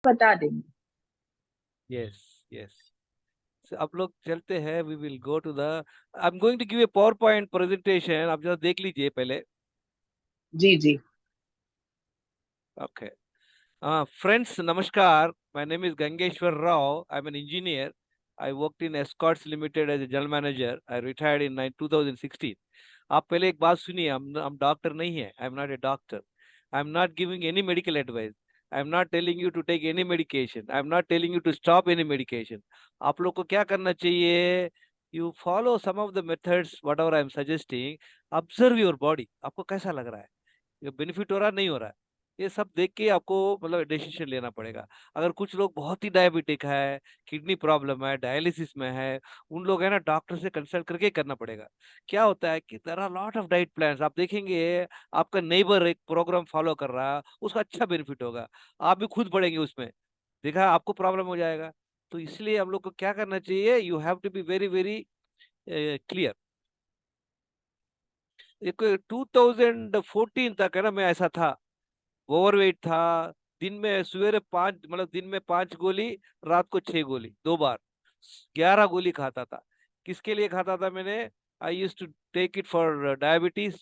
बता देंगे। Yes, yes. आप लोग चलते हैं, we will go to the, I am going to give a power point presentation, आप जरा देख लीजिए पहले। जी जी। Okay. Friends, Namaskar. My name is Gangeshwar Rao. I'm an engineer. I worked in Escorts Limited as a general manager. I retired in 2016. आप पहले एक बात सुनिए, हम डॉक्टर नहीं है, I am not a doctor, I am not giving any medical advice, I am not telling you to take any medication, I am not telling you to stop any medication. आप लोग को क्या करना चाहिए, you follow some of the methods whatever I am suggesting. Observe your body, आपको कैसा लग रहा है, ये बेनिफिट हो रहा है नहीं हो रहा है, ये सब देख के आपको मतलब डिसीजन लेना पड़ेगा। अगर कुछ लोग बहुत ही डायबिटिक है, किडनी प्रॉब्लम है, डायलिसिस में है, उन लोग है ना डॉक्टर से कंसल्ट करके ही करना पड़ेगा। क्या होता है कि there are lot of diet plans, आप देखेंगे आपका नेबर एक प्रोग्राम फॉलो कर रहा है, उसका अच्छा बेनिफिट होगा, आप भी खुद बढ़ेंगे उसमें, देखा आपको प्रॉब्लम हो जाएगा। तो इसलिए हम लोग को क्या करना चाहिए, you have to be very very clear. एक 2014 तक है ना मैं ऐसा था, ओवरवेट था, दिन में सवेरे 5 मतलब दिन में 5 गोली, रात को 6 गोली, 2 बार 11 गोली खाता था। किसके लिए खाता था मैंने, I used to take it for diabetes,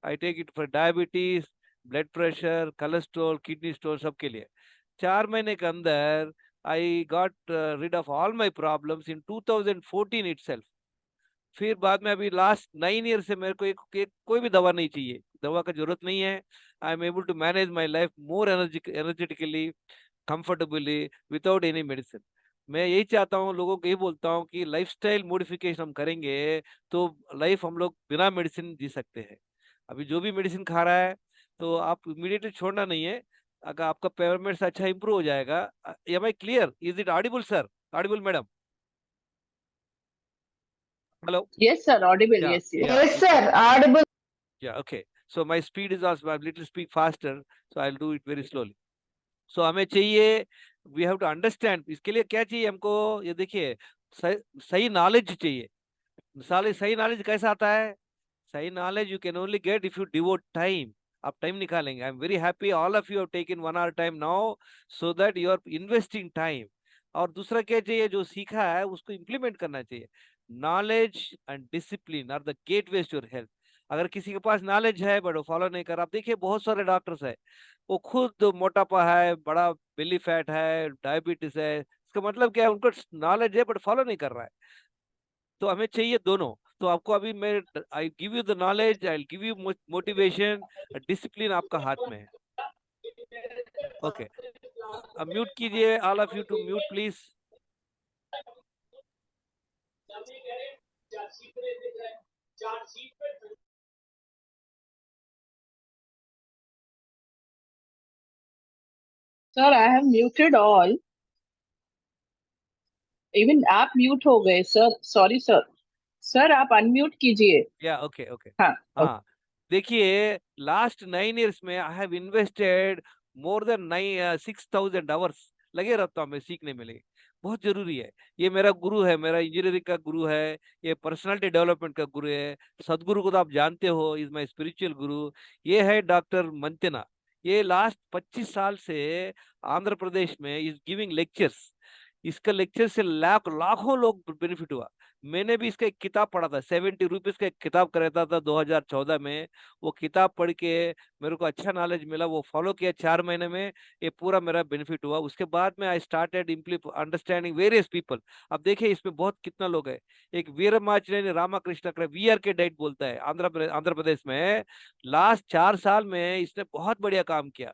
I take it for diabetes, blood pressure, cholesterol, kidney stone, सबके लिए। 4 महीने के अंदर I got rid of all my problems in 2014 itself. फिर बाद में अभी लास्ट 9 ईयर से मेरे को कोई भी दवा नहीं चाहिए, दवा का जरूरत नहीं है। I am able to manage my life more energetically, comfortably, without any medicine. मैं यही चाहता हूँ, लोगों को यही बोलता हूँ कि लाइफस्टाइल मॉडिफिकेशन हम करेंगे तो लाइफ हम लोग बिना मेडिसिन जी सकते हैं। अभी जो भी मेडिसिन खा रहा है तो आप इमीडिएटली छोड़ना नहीं है, अगर आपका पेमेंट अच्छा इंप्रूव हो जाएगा। Am I clear, is it audible sir, audible madam, hello? Yes sir, audible, yeah yes yes. Yeah yes sir, audible. Yeah, okay. So my speed is also, I'm little speak faster, so I'll do it very slowly. So हमें चाहिए, we have to understand, इसके लिए क्या चाहिए हमको, ये देखिए, सही सही नॉलेज चाहिए। मिसाल सही नॉलेज कैसा आता है, सही knowledge you can only get if you devote time. आप टाइम निकालेंगे, I am very happy all of you have taken 1 hour time now, so that you are investing time. और दूसरा क्या चाहिए, जो सीखा है उसको इम्प्लीमेंट करना चाहिए। Knowledge and discipline are the gateways to your health. अगर किसी के पास नॉलेज है बट वो फॉलो नहीं कर रहा, आप देखिए बहुत सारे डॉक्टर्स है, वो खुद मोटापा है, बड़ा बेली फैट है, डायबिटीज है, इसका मतलब क्या है, उनको नॉलेज है बट फॉलो नहीं कर रहा है। तो हमें चाहिए दोनों। तो आपको अभी मैं, I give you the knowledge, I give you motivation, discipline आपका हाथ में है। ओके, अब म्यूट कीजिए, all of you to mute please. Sir I have muted all. Even आप म्यूट हो गए सर, सॉरी सर। सर आप अनम्यूट कीजिए। Yeah okay okay. हाँ। हाँ, देखिए लास्ट 9 ईयर्स में I have invested more than 6,000 hours, लगे रहता हूँ मैं सीखने में, लगे, बहुत जरूरी है। ये मेरा गुरु है, मेरा इंजीनियरिंग का गुरु है, ये पर्सनालिटी डेवलपमेंट का गुरु है। सदगुरु को तो आप जानते हो, इज माय स्पिरिचुअल गुरु। ये है डॉक्टर मंतना। ये लास्ट 25 साल से आंध्र प्रदेश में इज गिविंग लेक्चर्स। इसका लेक्चर से लाखों लोग बेनिफिट हुआ। मैंने भी इसका एक किताब पढ़ा था, 70 रुपीज का एक किताब खरीदा था 2014 में। वो किताब पढ़ के मेरे को अच्छा नॉलेज मिला, वो फॉलो किया 4 महीने में, ये पूरा मेरा बेनिफिट हुआ। उसके बाद में I started understanding various people. अब देखिए इसमें बहुत कितना लोग है, एक वीरमाचिनेनी रामाकृष्ण का वीआर के डाइट बोलता है, आंध्र प्रदेश में लास्ट 4 साल में इसने बहुत बढ़िया काम किया।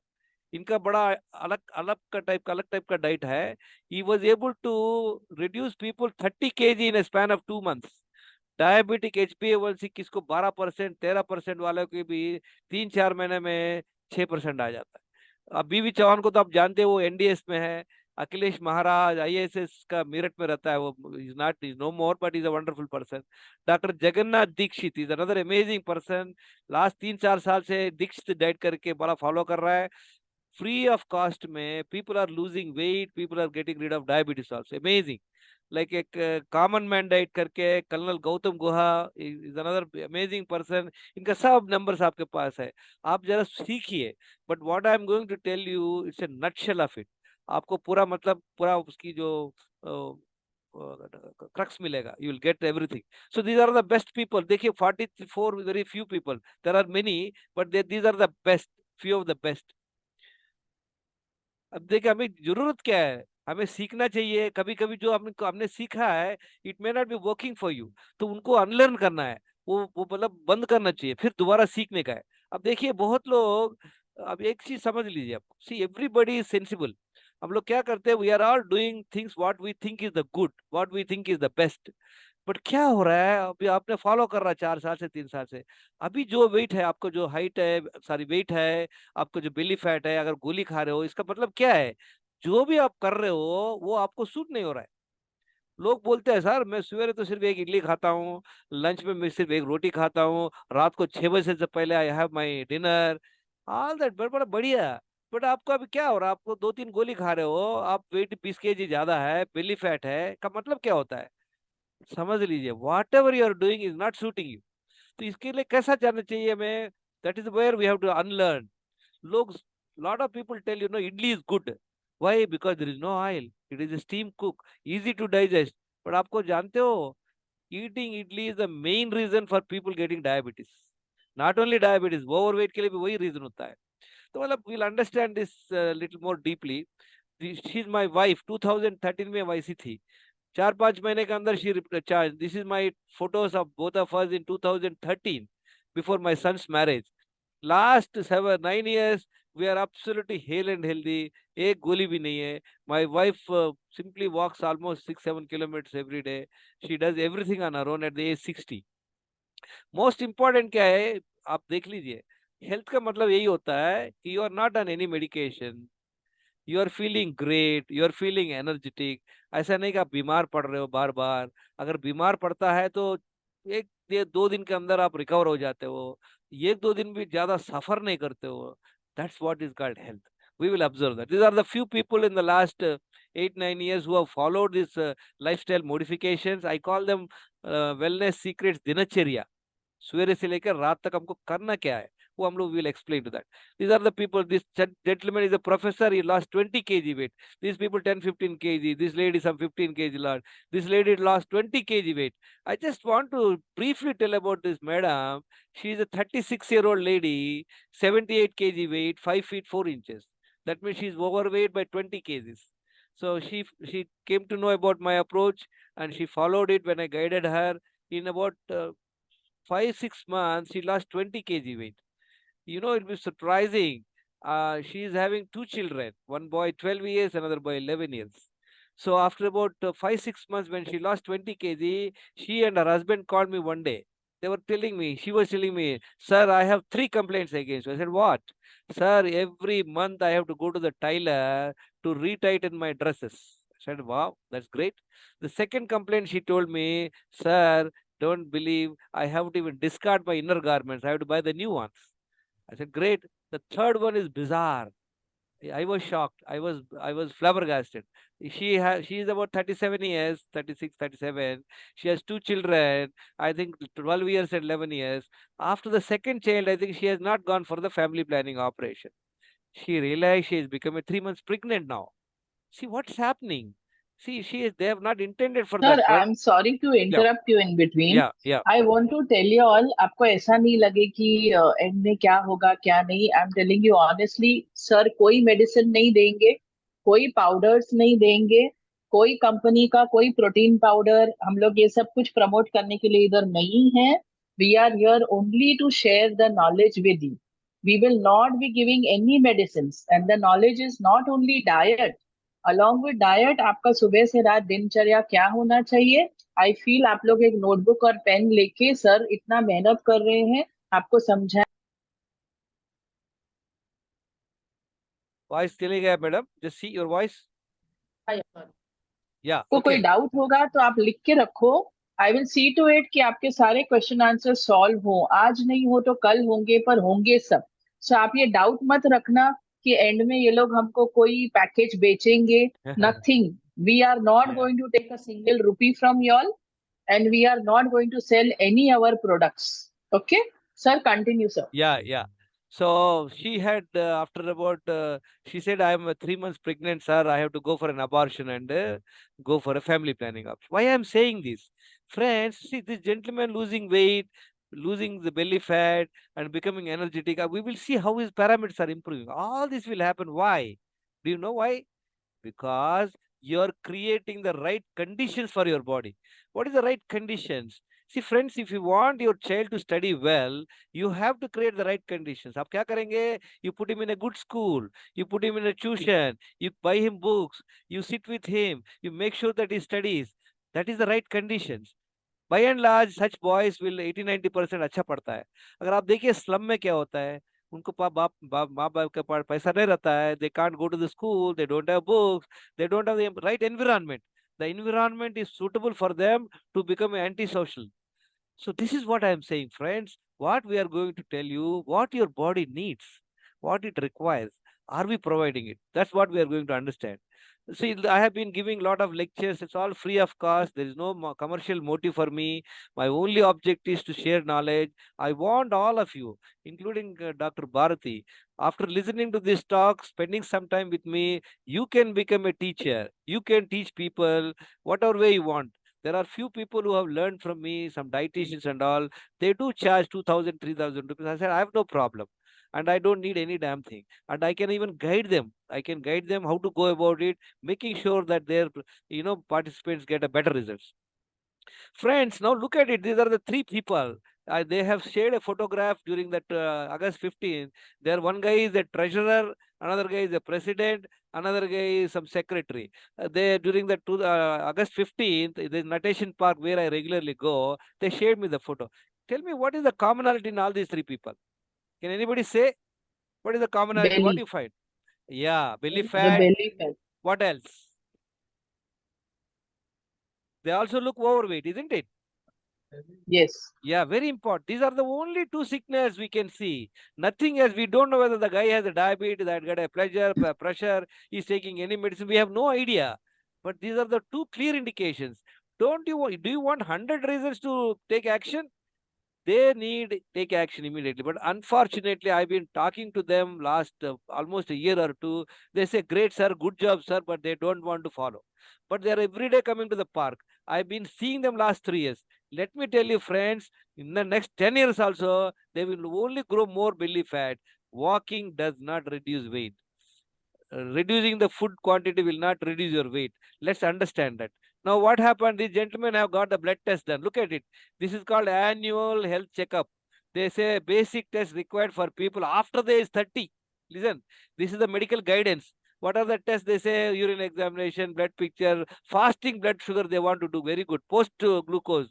इनका बड़ा अलग अलग टाइप का डाइट है। He was able to reduce people 30 kg in span of 2 months. Diabetic HbA1c किसको 12%, 13% वाले को भी 3-4 महीने में 6% आ जाता है। अब बीवी चौहान को तो आप जानते हो, वो एनडीएस में है। अखिलेश महाराज आईएएस का मेरठ में रहता है, वो is not, is no more, but is a wonderful person. Doctor Jagannath Dikshit is another amazing person. Last 3-4 साल से दीक्षित डाइट करके बड़ा फॉलो कर रहा है। फ्री ऑफ कॉस्ट में people are losing weight, people are getting rid of diabetes also, amazing. Like एक common man diet करके colonel Gautam Guha is another amazing person. इनका सब नंबर्स आपके पास है, आप जरा सीखिए। But what I am going to tell you it's a nutshell of it. आपको पूरा मतलब पूरा उसकी जो क्रक्स मिलेगा, you will get everything. So these are the best people. देखिए 44 very few people, there are many, but these are the best, few of the best. अब देखिए हमें जरूरत क्या है, हमें सीखना चाहिए। कभी कभी जो हमने हमने सीखा है it may not be working for you, तो उनको अनलर्न करना है, वो मतलब बंद करना चाहिए, फिर दोबारा सीखने का है। अब देखिए बहुत लोग, अब एक चीज समझ लीजिए आप, सी एवरीबडी इज सेंसिबल। हम लोग क्या करते हैं, we are all doing things what we think is the good, what we think is the best. But क्या हो रहा है, अभी आपने फॉलो कर रहा है 4 साल से 3 साल से, अभी जो वेट है आपको, जो हाइट है, सारी वेट है आपको, जो बेली फैट है, अगर गोली खा रहे हो इसका मतलब क्या है, जो भी आप कर रहे हो वो आपको सूट नहीं हो रहा है। लोग बोलते हैं सर मैं सवेरे तो सिर्फ एक इडली खाता हूँ, लंच में मैं सिर्फ एक रोटी खाता हूँ, रात को 6 बजे से पहले I have my dinner, all that बड़ा बड़ा बढ़िया। बट आपको अभी क्या हो रहा है, आपको 2-3 गोली खा रहे हो, आप वेट 20 kg ज्यादा है, बेली फैट है, का मतलब क्या होता है, समझ लीजिए whatever you are doing is not suiting you. तो इसके लिए कैसा जाना चाहिए हमें, that is where we have to unlearn. लोग, lot of people tell idli is good, why, because there is no oil, it is a steam cook, easy to digest। but आपको जानते हो, eating idli is the main reason for people getting diabetes, not only diabetes, overweight के लिए भी वही reason होता है। तो मतलब we'll understand this little more deeply। she is my wife, 2013 में वैसी थी, 4-5 महीने के अंदर she charge. This is my photos of both of us in 2013, before my sons marriage. Last 7-9 years we are absolutely hale and healthy, एक गोली भी नहीं है। My wife simply walks almost 6-7 kilometers every day, she does everything on her own at the age 60। Most important क्या है, आप देख लीजिए, हेल्थ का मतलब यही होता है कि you are not on any medication, you are feeling great, you are feeling energetic. ऐसा नहीं कि आप बीमार पड़ रहे हो बार बार। अगर बीमार पड़ता है तो 1 या 2 दिन के अंदर आप रिकवर हो जाते हो, 1-2 दिन भी ज्यादा सफर नहीं करते हो। That's what is called health. We will observe that these are the few people in the last 8-9 years who have followed this lifestyle modifications. I call them wellness secrets dinacharya। सवेरे से लेकर रात तक हमको करना क्या है, वो हम लोग will explain to that. These are the people, this gentleman is a professor, he lost 20 kg weight, these people 10-15 kg, this lady some 15 kg lost, this lady lost 20 kg weight। I just want to briefly tell about this madam। She is a 36-year-old lady, 78 kg weight, 5 feet 4 inches, that means she is overweight by 20 kgs। So she came to know about my approach and she followed it when I guided her. In about 5-6 months, she lost 20 kg weight. It'll be surprising. She is having two children, one boy 12 years, another boy 11 years. So after about 5-6 months, when she lost 20 kg, she and her husband called me one day. She was telling me, sir, I have 3 complaints against you. I said, what? Sir, every month I have to go to the tailor to retighten my dresses. I said, wow, that's great. The second complaint she told me, sir, don't believe I have to even discard my inner garments. I have to buy the new ones. I said, great. The third one is bizarre. I was shocked. I was flabbergasted. She is about 37 years, 36, 37. She has two children, I think 12 years and 11 years. After the second child, I think she has not gone for the family planning operation. She realized she has become a 3 months pregnant now. See what's happening. See, they have not intended for sir that, I but am sorry to yeah, interrupt you in between. yeah, yeah. I want to tell you all, आपको ऐसा नहीं लगे कि and में क्या होगा क्या नहीं। आई am telling you honestly sir, कोई मेडिसिन नहीं देंगे, कोई पाउडर्स नहीं देंगे, कोई कंपनी का कोई प्रोटीन पाउडर, हम लोग ये सब कुछ प्रमोट करने के लिए इधर नहीं है। We are here only to share the knowledge with you. We will not be giving any medicine and the knowledge is not only diet. Along with diet आपका सुबह से रात दिनचर्या क्या होना चाहिए। आई फील आप लोग एक नोटबुक और पेन लेके सर इतना मेहनत कर रहे हैं आपको समझा। Voice चले गया madam, just see your voice। Yeah, को कोई okay। डाउट होगा तो आप लिख के रखो। I will see to it कि आपके सारे क्वेश्चन आंसर सॉल्व हो, आज नहीं हो तो कल होंगे, पर होंगे सब। सो आप ये डाउट मत रखना। कि एंड में ये लोग हमको कोई पैकेज बेचेंगे? Nothing. We are not Yeah. Going to take a single rupee from y'all, and we are not going to sell any our products. Okay, sir, continue, sir. Yeah, yeah. So she had after about she said, I am 3 months pregnant, sir. I have to go for an abortion and go for a family planning option. Why I am saying this, friends? See this gentleman losing weight, losing the belly fat, and becoming energetic. We will see how his parameters are improving. All this will happen. Why? Do you know why? Because you're creating the right conditions for your body. What is the right conditions? See, friends, if you want your child to study well, you have to create the right conditions. आप क्या करेंगे? You put him in a good school, you put him in a tuition, you buy him books, you sit with him, you make sure that he studies. That is the right conditions. By and large such boys will 80-90% अच्छा पढ़ता है. अगर आप देखिए slum में क्या होता है, उनको माँ बाप के पास पैसा नहीं रहता है, they can't go to the school, they don't have books, they don't have the right environment. The environment is suitable for them to become anti social. So this is what I am saying, friends. What we are going to tell you, what your body needs, what it requires. Are we providing it? That's what we are going to understand. See, I have been giving a lot of lectures. It's all free of cost. There is no commercial motive for me. My only object is to share knowledge. I want all of you, including Dr. Bharati, after listening to this talk, spending some time with me, you can become a teacher. You can teach people whatever way you want. There are few people who have learned from me, some dietitians and all. They do charge 2,000, 3,000 rupees. I said, I have no problem. And I don't need any damn thing. And I can even guide them. I can guide them how to go about it, making sure that their participants get a better results. Friends, now look at it. These are the three people. They have shared a photograph during that August 15th. There, one guy is a treasurer, another guy is a president, another guy is some secretary. They during the August 15th, the Natation Park where I regularly go, they shared me the photo. Tell me what is the commonality in all these three people? Can anybody say what is the commonality? What do Belly. you find? Yeah, belly The fat. belly fat. What else? They also look overweight, isn't it? Yes. Yeah, very important. These are the only two sickness we can see. Nothing else. We don't know whether the guy has a diabetes, that got a pressure, he's taking any medicine. We have no idea. But these are the two clear indications. Do you want 100 reasons to take action? They need take action immediately. But unfortunately, I've been talking to them last almost a year or two. They say, great, sir, good job, sir, but they don't want to follow. But they are every day coming to the park. I've been seeing them last 3 years. Let me tell you, friends, in the next 10 years also, they will only grow more belly fat. Walking does not reduce weight. Reducing the food quantity will not reduce your weight. Let's understand that. Now, what happened? These gentlemen have got the blood test done. Look at it. This is called annual health checkup. They say basic test required for people after the age 30. Listen, this is the medical guidance. What are the tests? They say urine examination, blood picture, fasting blood sugar they want to do. Very good. Post glucose,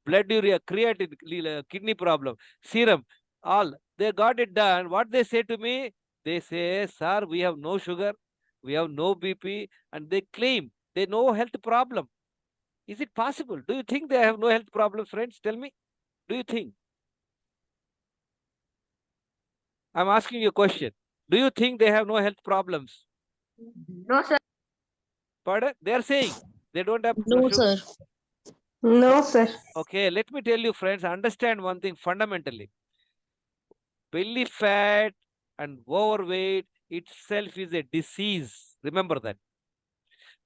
blood urea, creatine, kidney problem, serum, all. They got it done. What they say to me? They say, sir, we have no sugar, we have no BP, and they claim they no health problem. Is it possible? Do you think they have no health problems, friends? Tell me. Do you think? I'm asking you a question. Do you think they have no health problems? No, sir. Pardon? They are saying they don't have No, sugar. sir. No, sir. Okay, let me tell you, friends, understand one thing fundamentally. Belly fat and overweight itself is a disease. Remember that.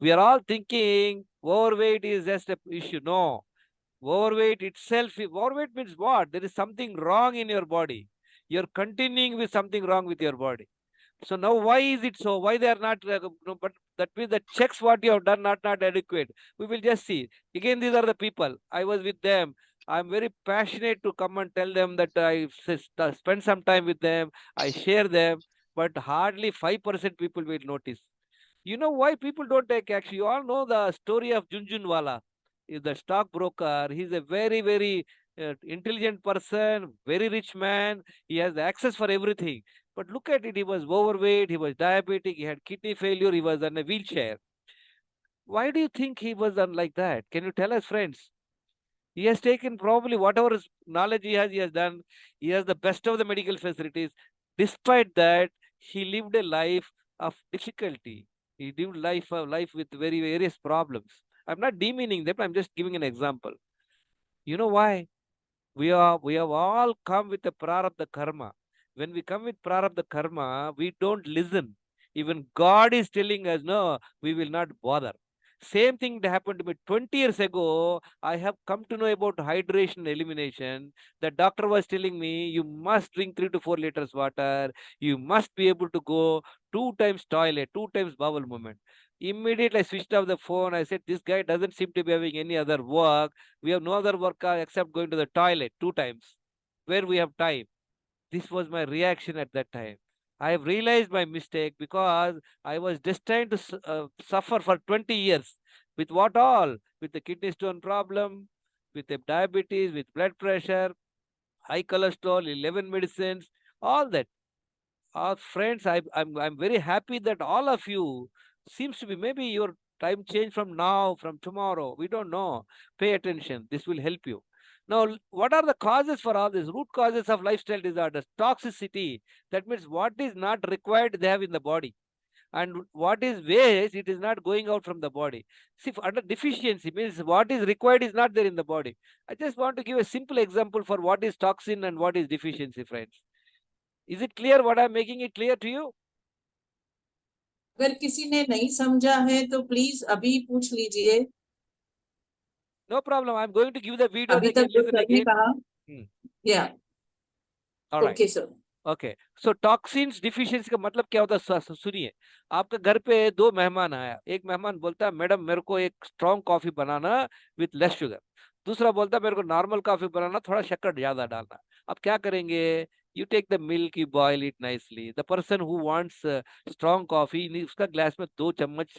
We are all thinking overweight is just a issue. No, overweight means what? There is something wrong in your body. You're continuing with something wrong with your body. So now why is it so? Why they are not, no, but that means the checks what you have done not adequate. We will just see. Again, these are the people. I was with them. I'm very passionate to come and tell them that I spend some time with them. I share them, but hardly 5% people will notice. You know why people don't take action? You all know the story of Junjunwala. Is the stockbroker. He's a very intelligent person, very rich man. He has access for everything. But look at it. He was overweight. He was diabetic. He had kidney failure. He was on a wheelchair. Why do you think he was done like that? Can you tell us, friends? He has taken probably whatever knowledge he has done. He has the best of the medical facilities. Despite that, He lived a life of difficulty. He lived life with very various problems. I'm not demeaning them. I'm just giving an example. You know why? We have all come with the prarabdha karma. When we come with prarabdha karma, we don't listen. Even God is telling us, no, we will not bother. Same thing that happened to me 20 years ago. I have come to know about hydration elimination. The doctor was telling me, you must drink 3 to 4 liters water. You must be able to go 2 times toilet, 2 times bowel movement. Immediately I switched off the phone. I said, this guy doesn't seem to be having any other work. We have no other work except going to the toilet 2 times. Where we have time. This was my reaction at that time. I have realized my mistake because I was destined to suffer for 20 years. With what all? With the kidney stone problem, with the diabetes, with blood pressure, high cholesterol, 11 medicines, all that. Friends, I'm very happy that all of you seems to be, maybe your time change from now, from tomorrow. We don't know. Pay attention. This will help you. Now, what are the causes for all this? Root causes of lifestyle disorders, toxicity. That means what is not required they have in the body. And what is waste, it is not going out from the body. See, under deficiency means what is required is not there in the body. I just want to give a simple example for what is toxin and what is deficiency, friends. Is it clear what I'm making it clear to you? अगर किसी ने नहीं समझा है तो please अभी पूछ लीजिए. No problem. I'm going to give the video. अभी They तक can जो listen सर ने again. कहा. या All right. Okay sir. Okay so toxins deficiency का मतलब क्या होता है? सुनिए, आपके घर पे 2 मेहमान आया. एक मेहमान बोलता है, मैडम मेरे को एक strong coffee banana with less sugar. दूसरा बोलता है, मेरे को नॉर्मल कॉफी बनाना, थोड़ा शक्कर ज्यादा डालना. अब क्या करेंगे? You take the milk, you boil it nicely. The person who wants strong coffee, उसका ग्लास में 2 चम्मच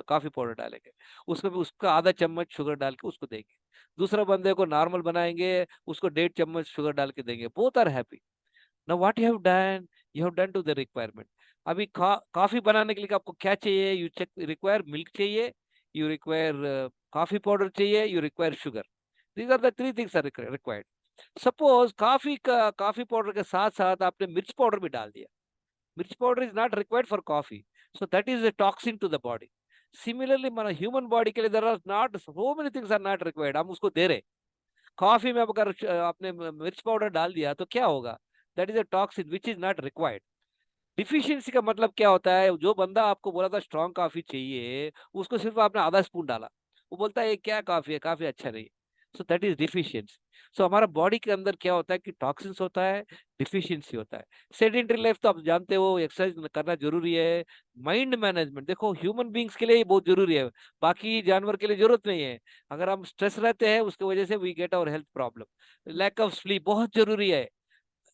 कॉफी पाउडर डालेंगे, उसको भी उसका आधा चम्मच शुगर डाल के उसको देंगे. दूसरा बंदे को नॉर्मल बनाएंगे, उसको 1.5 चम्मच शुगर डाल के देंगे. Both are happy. Now what you have done to the requirement. अभी कॉफी बनाने के लिए आपको क्या चाहिए? यू चेक रिक्वायर मिल्क चाहिए, यू रिक्वायर कॉफी पाउडर चाहिए, you require sugar. These are the 3 things are required. Suppose coffee powder के साथ साथ आपने मिर्च पाउडर भी डाल दिया. मिर्च powder is not required for coffee, so that is a toxin to the body. Similarly మన ह्यूमन बॉडी के लिए there are not so many things are not required. हम उसको दे रहे. कॉफी में अगर आपने मिर्च पाउडर डाल दिया तो क्या होगा? That is a toxin which is not required. Deficiency का मतलब क्या होता है? जो बंदा आपको बोला था स्ट्रॉन्ग कॉफी चाहिए, उसको सिर्फ आपने आधा स्पून डाला, वो बोलता है ये क्या कॉफी है, काफी अच्छा नहीं. So that is deficiency. So हमारा बॉडी के अंदर क्या होता है कि टॉक्सिन्स होता है, डिफिशियंसी होता है. सेडेंटरी लाइफ तो आप जानते हो, एक्सरसाइज करना जरूरी है. माइंड मैनेजमेंट देखो, ह्यूमन बींग्स के लिए ये बहुत जरूरी है, बाकी जानवर के लिए जरूरत नहीं है. अगर हम स्ट्रेस रहते हैं उसकी वजह से we get our health problem. Lack of sleep बहुत जरूरी है.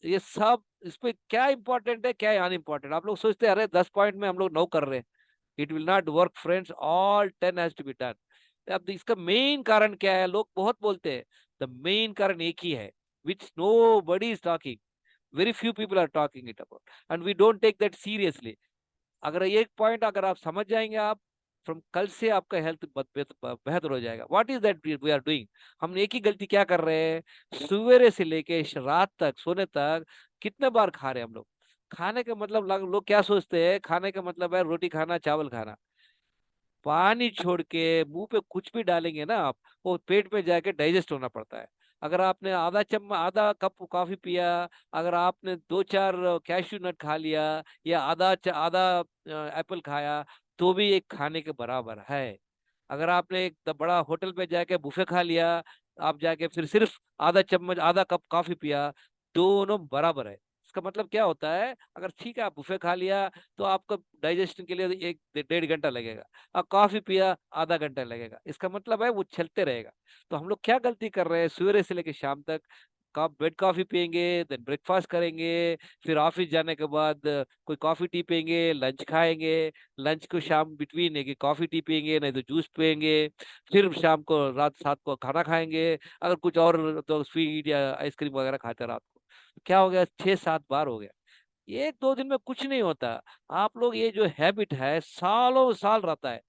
ये सब इस पे क्या इंपॉर्टेंट है, क्या है अनइम्पॉर्टेंट? आप लोग सोचते हैं अरे 10 पॉइंट में हम लोग 9 कर रहे हैं. It will not work friends. All 10 has to be done. अब इसका मेन कारण क्या है? लोग बहुत बोलते हैं. द मेन कारण एक ही है, which nobody is talking. Very few people are talking it about, and we don't take that seriously. अगर एक पॉइंट अगर आप समझ जाएंगे, आप फ्रॉम कल से आपका हेल्थ बेहतर हो जाएगा. What is that we are doing? हम एक ही गलती क्या कर रहे हैं? सवेरे से लेके रात तक सोने तक कितने बार खा रहे हैं हम लोग? खाने का मतलब लोग क्या सोचते हैं? खाने का मतलब है रोटी खाना, चावल खाना. पानी छोड़ के मुंह पे कुछ भी डालेंगे ना आप, वो पेट में जाके डाइजेस्ट होना पड़ता है. अगर आपने आधा कप कॉफी पिया, अगर आपने 2-4 कैश्यू नट खा लिया, या आधा एप्पल खाया, तो भी एक खाने के बराबर है. अगर आपने एक बड़ा होटल पे जाके बुफे खा लिया, आप जाके फिर सिर्फ आधा कप कॉफी पिया, दोनों बराबर है. इसका मतलब क्या होता है? अगर ठीक है आप बुफे खा लिया तो आपको डाइजेशन के लिए 1-1.5 घंटा लगेगा, और कॉफी पिया आधा घंटा लगेगा. इसका मतलब है वो चलते रहेगा. तो हम लोग क्या गलती कर रहे हैं? सवेरे से लेकर शाम तक बेड कॉफी पियेंगे, देन ब्रेकफास्ट करेंगे, फिर ऑफिस जाने के बाद कोई कॉफी टी पियेंगे, लंच खाएंगे, लंच को शाम बिटवीन है कि कॉफी टी पियेंगे, नहीं तो जूस पियेंगे, फिर शाम को रात 7 को खाना खाएंगे, अगर कुछ और तो स्वीट या आइसक्रीम वगैरह खाते रात को. क्या हो गया? 6-7 बार हो गया. 1-2 दिन में कुछ नहीं होता. आप लोग ये जो हैबिट है सालों साल रहता है.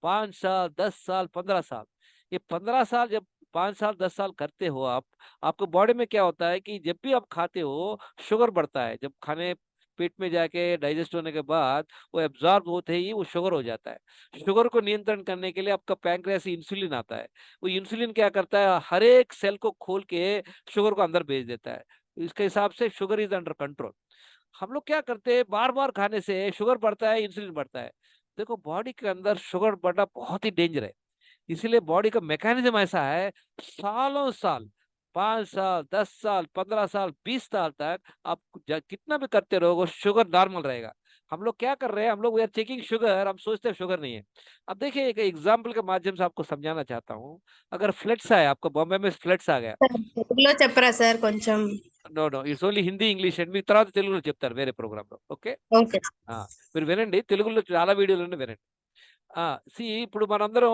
5 साल, 10 साल, 15 साल. ये 15 साल जब 5 साल 10 साल करते हो आप, आपको बॉडी में क्या होता है कि जब भी आप खाते हो शुगर बढ़ता है. जब खाने पेट में जाके डाइजेस्ट होने के बाद वो एब्जॉर्ब होते ही वो शुगर हो जाता है। शुगर को नियंत्रण करने के लिए आपका पैंक्रियास से इंसुलिन आता है। वो इंसुलिन क्या करता है, हर एक सेल को खोल के शुगर को अंदर भेज देता है। इसके हिसाब से शुगर इज अंडर कंट्रोल। हम लोग क्या करते हैं, बार बार खाने से शुगर बढ़ता है, इंसुलिन बढ़ता है। देखो बॉडी के अंदर शुगर बढ़ना बहुत ही डेंजर है। इसीलिए बॉडी का मैकेनिज्म ऐसा है, सालों साल, 5 साल, 10 साल, 15 साल, 20 साल तक आप कितना भी करते रहोगे शुगर नॉर्मल रहेगा। हम लोग क्या कर रहे हैं, हम लोग वी आर चेकिंग शुगर, हम सोचते हैं शुगर नहीं है। अब देखिए एक एग्जाम्पल के माध्यम से आपको समझाना चाहता हूँ। अगर फ्लड्स आए, आपको बॉम्बे में फ्लड्स आ गया। తెలుగులో చెప్పరా సార్ కొంచెం? No no, it's only Hindi English and మీకు తర్వాత తెలుగులో చెప్తారు వేరే ప్రోగ్రామ్ లో. ఓకే. ఓకే. మీరు వినండి, తెలుగులో చాలా వీడియోలు వినండి. సి ఇప్పుడు మనందరం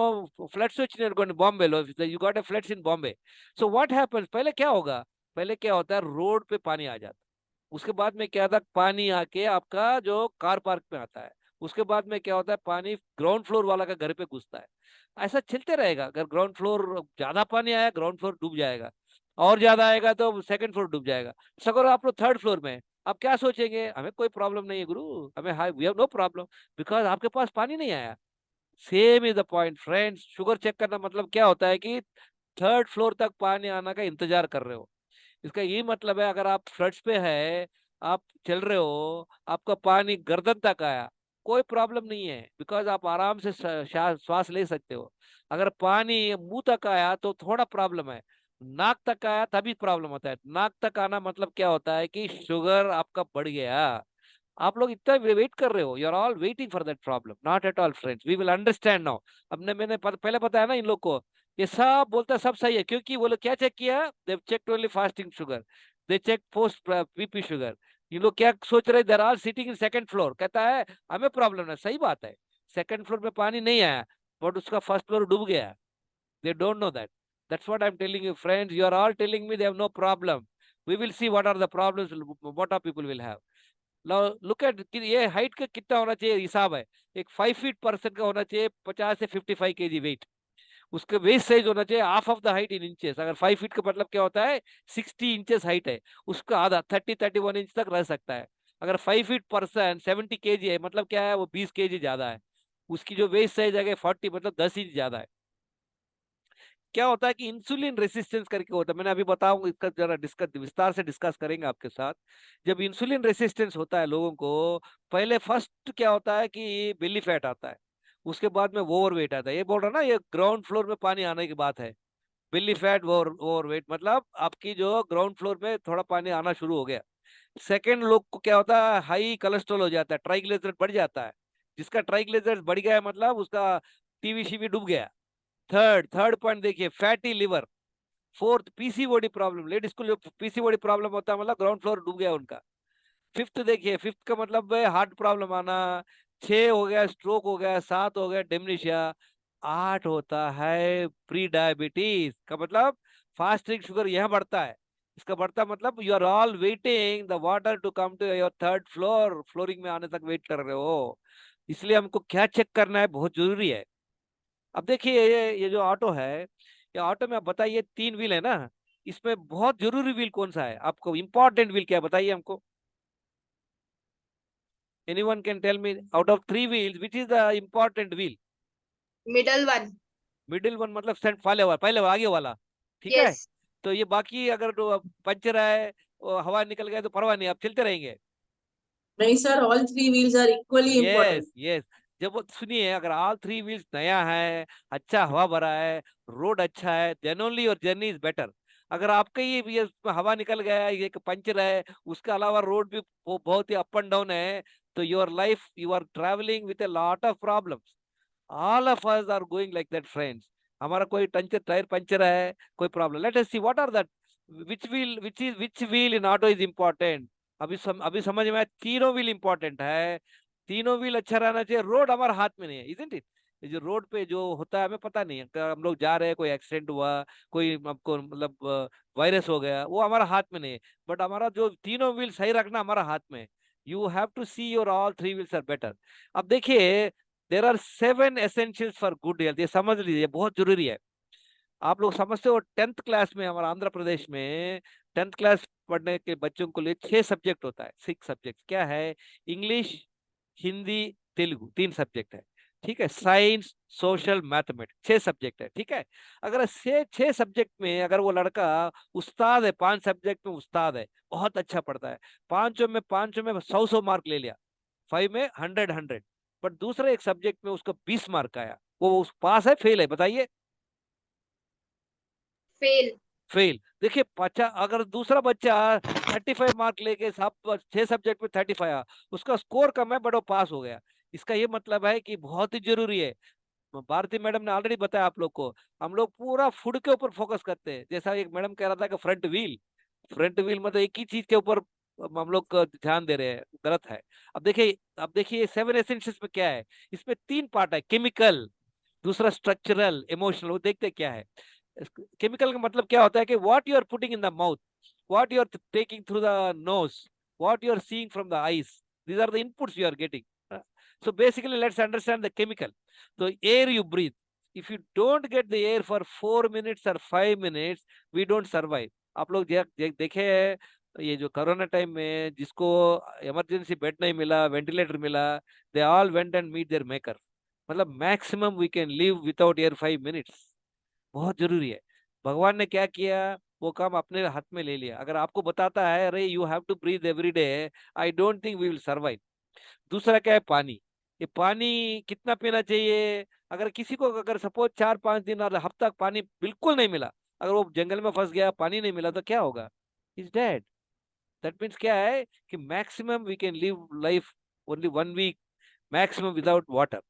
फ्लड्स వచ్చినాయి అనుకోండి बॉम्बे लो, you got a floods in Bombay. So what happens, पहले क्या होगा, पहले क्या होता है, रोड पे पानी आ जाता है। उसके बाद में क्या था, पानी आके आपका जो कार पार्क में आता है। उसके बाद में क्या होता है, पानी ग्राउंड फ्लोर वाला का घर पे घुसता है। ऐसा चलते रहेगा। अगर ग्राउंड फ्लोर ज्यादा पानी आया, ग्राउंड फ्लोर डूब जाएगा, और ज्यादा आएगा तो सेकंड फ्लोर डूब जाएगा। So, अगर आप लोग थर्ड फ्लोर में हैं, आप क्या सोचेंगे, हमें कोई प्रॉब्लम नहीं है गुरु, हमें हाई we have no problem, because आपके पास पानी नहीं आया। Same is the point friends, sugar check करना मतलब क्या होता है कि थर्ड फ्लोर तक पानी आना का इंतजार कर रहे हो। इसका ये मतलब है, अगर आप फ्लड्स पे है, आप चल रहे हो, आपका पानी गर्दन तक आया, कोई प्रॉब्लम नहीं है, बिकॉज आप आराम से श्वास ले सकते हो। अगर पानी मुंह तक आया तो थोड़ा प्रॉब्लम है। नाक तक आया तभी प्रॉब्लम होता है। नाक तक आना मतलब क्या होता है कि शुगर आपका बढ़ गया। आप लोग इतना वेट कर रहे हो, you are all waiting for that problem, not at all friends, we will understand now. मैंने पहले बताया ना इन लोग को, ये सब बोलता है सब सही है, क्योंकि वो लोग क्या चेक किया, they check only fasting sugar, they check post BP sugar. ये लोग क्या सोच रहे, there are sitting in second floor, कहता है हमें प्रॉब्लम है, सही बात है, सेकंड फ्लोर में पानी नहीं आया, बट उसका फर्स्ट फ्लोर डूब गया। They don't know that. That's what I am telling you friends, you are all telling me they have no problem. We will see what are the problems, what are people will have. Look at, ये height का कितना होना चाहिए हिसाब है। एक 5 feet person का होना चाहिए 50 से 55 kg वेट। उसके वेस्ट साइज होना चाहिए half of the height in inches. अगर 5 फीट का मतलब क्या होता है, 60 इंचेस हाइट है, उसका आधा 30-31 इंच तक रह सकता है। अगर 5 फीट पर्सन 70 kg है, मतलब क्या है, वो 20 kg ज्यादा है। उसकी जो वेस्ट साइज है 40, मतलब 10 इंच ज्यादा है। क्या होता है कि इंसुलिन रेसिस्टेंस करके होता है, मैंने अभी बताऊंगा, इसका जरा डिस्कस विस्तार से डिस्कस करेंगे आपके साथ। जब इंसुलिन रेसिस्टेंस होता है लोगों को, पहले फर्स्ट क्या होता है कि बेली फैट आता है, उसके बाद में ओवरवेट आता है। ये बोल रहा ना, ये ग्राउंड फ्लोर में पानी आने की बात है। बेली फैट, ओवरवेट मतलब आपकी जो ग्राउंड फ्लोर में थोड़ा पानी आना शुरू हो गया। सेकेंड लोग को क्या होता है, हाई कोलेस्ट्रॉल हो जाता है, ट्राइग्लिसराइड बढ़ जाता है। जिसका ट्राइग्लिसराइड बढ़ गया है मतलब उसका टीवी शीवी डूब गया। थर्ड थर्ड पॉइंट देखिए, fatty liver. Fourth PCOD problem, ladies को जो पीसीओडी प्रॉब्लम होता है मतलब ग्राउंड फ्लोर डूब गया उनका। फिफ्थ देखिए, फिफ्थ का मतलब है हार्ट प्रॉब्लम आना। 6 हो गया स्ट्रोक हो गया, 7 हो गया डिमेंशिया। 8 होता है प्री डायबिटीज, का मतलब फास्टिंग शुगर यहाँ बढ़ता है। इसका बढ़ता मतलब you are all waiting the water to come to your third floor, flooring में आने तक वेट कर रहे हो। इसलिए हमको क्या चेक करना है, बहुत जरूरी है। अब देखिए ये जो ऑटो है, ये ऑटो में आप बताइए 3 व्हील है ना, इसमें बहुत जरूरी व्हील कौन सा है, आपको इंपॉर्टेंट व्हील क्या है, बताइए हमको। Anyone can tell me, out of 3 wheels which is the important wheel? Middle one. Middle one मतलब सेंट पहले वाला, पहले आगे वाला, ठीक है। यस। तो ये बाकी अगर तो पंचर है, हवा निकल गया तो परवाह नहीं, आप चलते रहेंगे। नहीं sir, all 3 wheels are equally yes important. Yes. जब वो सुनिए, अगर ऑल 3 व्हील्स नया है, अच्छा हवा भरा है, रोड अच्छा है, then only your journey is better. अगर आपका ये उसमें हवा निकल गया है, ये पंचर है, उसके अलावा रोड भी वो बहुत ही अप एंड डाउन है, तो your life, you are travelling with a lot of problems. All of us are going like that friends. हमारा कोई टंचर टायर पंचर है, कोई problem, let us see what are that, which wheel in auto is important. अभी समझ में आया, तीनों व्हील इंपॉर्टेंट है। तीनों व्हील अच्छा रहना चाहिए। रोड हमारे हाथ में नहीं है, इजंट इट। ये जो रोड पे जो होता है हमें पता नहीं है, अगर हम लोग जा रहे हैं, कोई एक्सीडेंट हुआ, कोई आपको मतलब वायरस हो गया, वो हमारा हाथ में नहीं है। बट हमारा जो तीनों व्हील सही रखना हमारा हाथ में है। You have to see your all 3 wheels are better. अब देखिए, there are 7 essentials for good health, ये समझ लीजिए, बहुत जरूरी है। आप लोग समझते हो, 10th क्लास में हमारा आंध्र प्रदेश में 10th क्लास पढ़ने के बच्चों को लिए 6 सब्जेक्ट होता है। 6 सब्जेक्ट क्या है? इंग्लिश, हिंदी, तेलुगु, 3 सब्जेक्ट है। ठीक है, साइंस, सोशल, मैथमेटिक्स, 6 सब्जेक्ट है। ठीक है, अगर से 6 सब्जेक्ट में अगर वो लड़का उस्ताद है, 5 सब्जेक्ट में उस्ताद है, बहुत अच्छा पढ़ता है, पांचों में 100 मार्क ले लिया, 5 में 100 बट दूसरे एक सब्जेक्ट में उसका 20 मार्क आया, वो उस पास है फेल है? बताइए। फेल। फेल। देखिए, अगर दूसरा बच्चा 35 मार्क लेके सब 6 सब्जेक्ट में 35 आया, उसका स्कोर कम है बट वो पास हो गया। इसका ये मतलब है कि बहुत ही जरूरी है। भारती मैडम ने ऑलरेडी बताया आप लोग को, हम लोग पूरा फूड के ऊपर फोकस करते हैं। जैसा एक मैडम कह रहा था कि फ्रंट व्हील मतलब एक ही चीज के ऊपर हम लोग ध्यान दे रहे हैं, गलत है। अब देखिए 7 एसेंशियल्स में क्या है, इसमें 3 पार्ट है, केमिकल, दूसरा स्ट्रक्चरल, इमोशनल। वो देखते हैं क्या है। केमिकल का मतलब क्या होता है कि what you are putting in the mouth, what you are taking through the nose, what you are seeing from the eyes, these are the inputs you are getting. So basically let's understand the chemical. So air you breathe, if you don't get the air for 4 minutes or 5 minutes, we don't survive. आप लोग देखे हैं, ये जो corona time में जिसको emergency bed नहीं मिला, वेंटिलेटर मिला, they all went and meet their maker. मतलब maximum we can live without air 5 minutes. बहुत जरूरी है। भगवान ने क्या किया, वो काम अपने हाथ में ले लिया। अगर आपको बताता है अरे you have to breathe every day, I don't think we will survive. दूसरा क्या है, पानी। ये पानी कितना पीना चाहिए? अगर किसी को अगर सपोज 4-5 दिन और हफ्ता पानी बिल्कुल नहीं मिला, अगर वो जंगल में फंस गया, पानी नहीं मिला, तो क्या होगा? Is dead. दैट मीन्स क्या है कि maximum we can live life only 1 week maximum without water.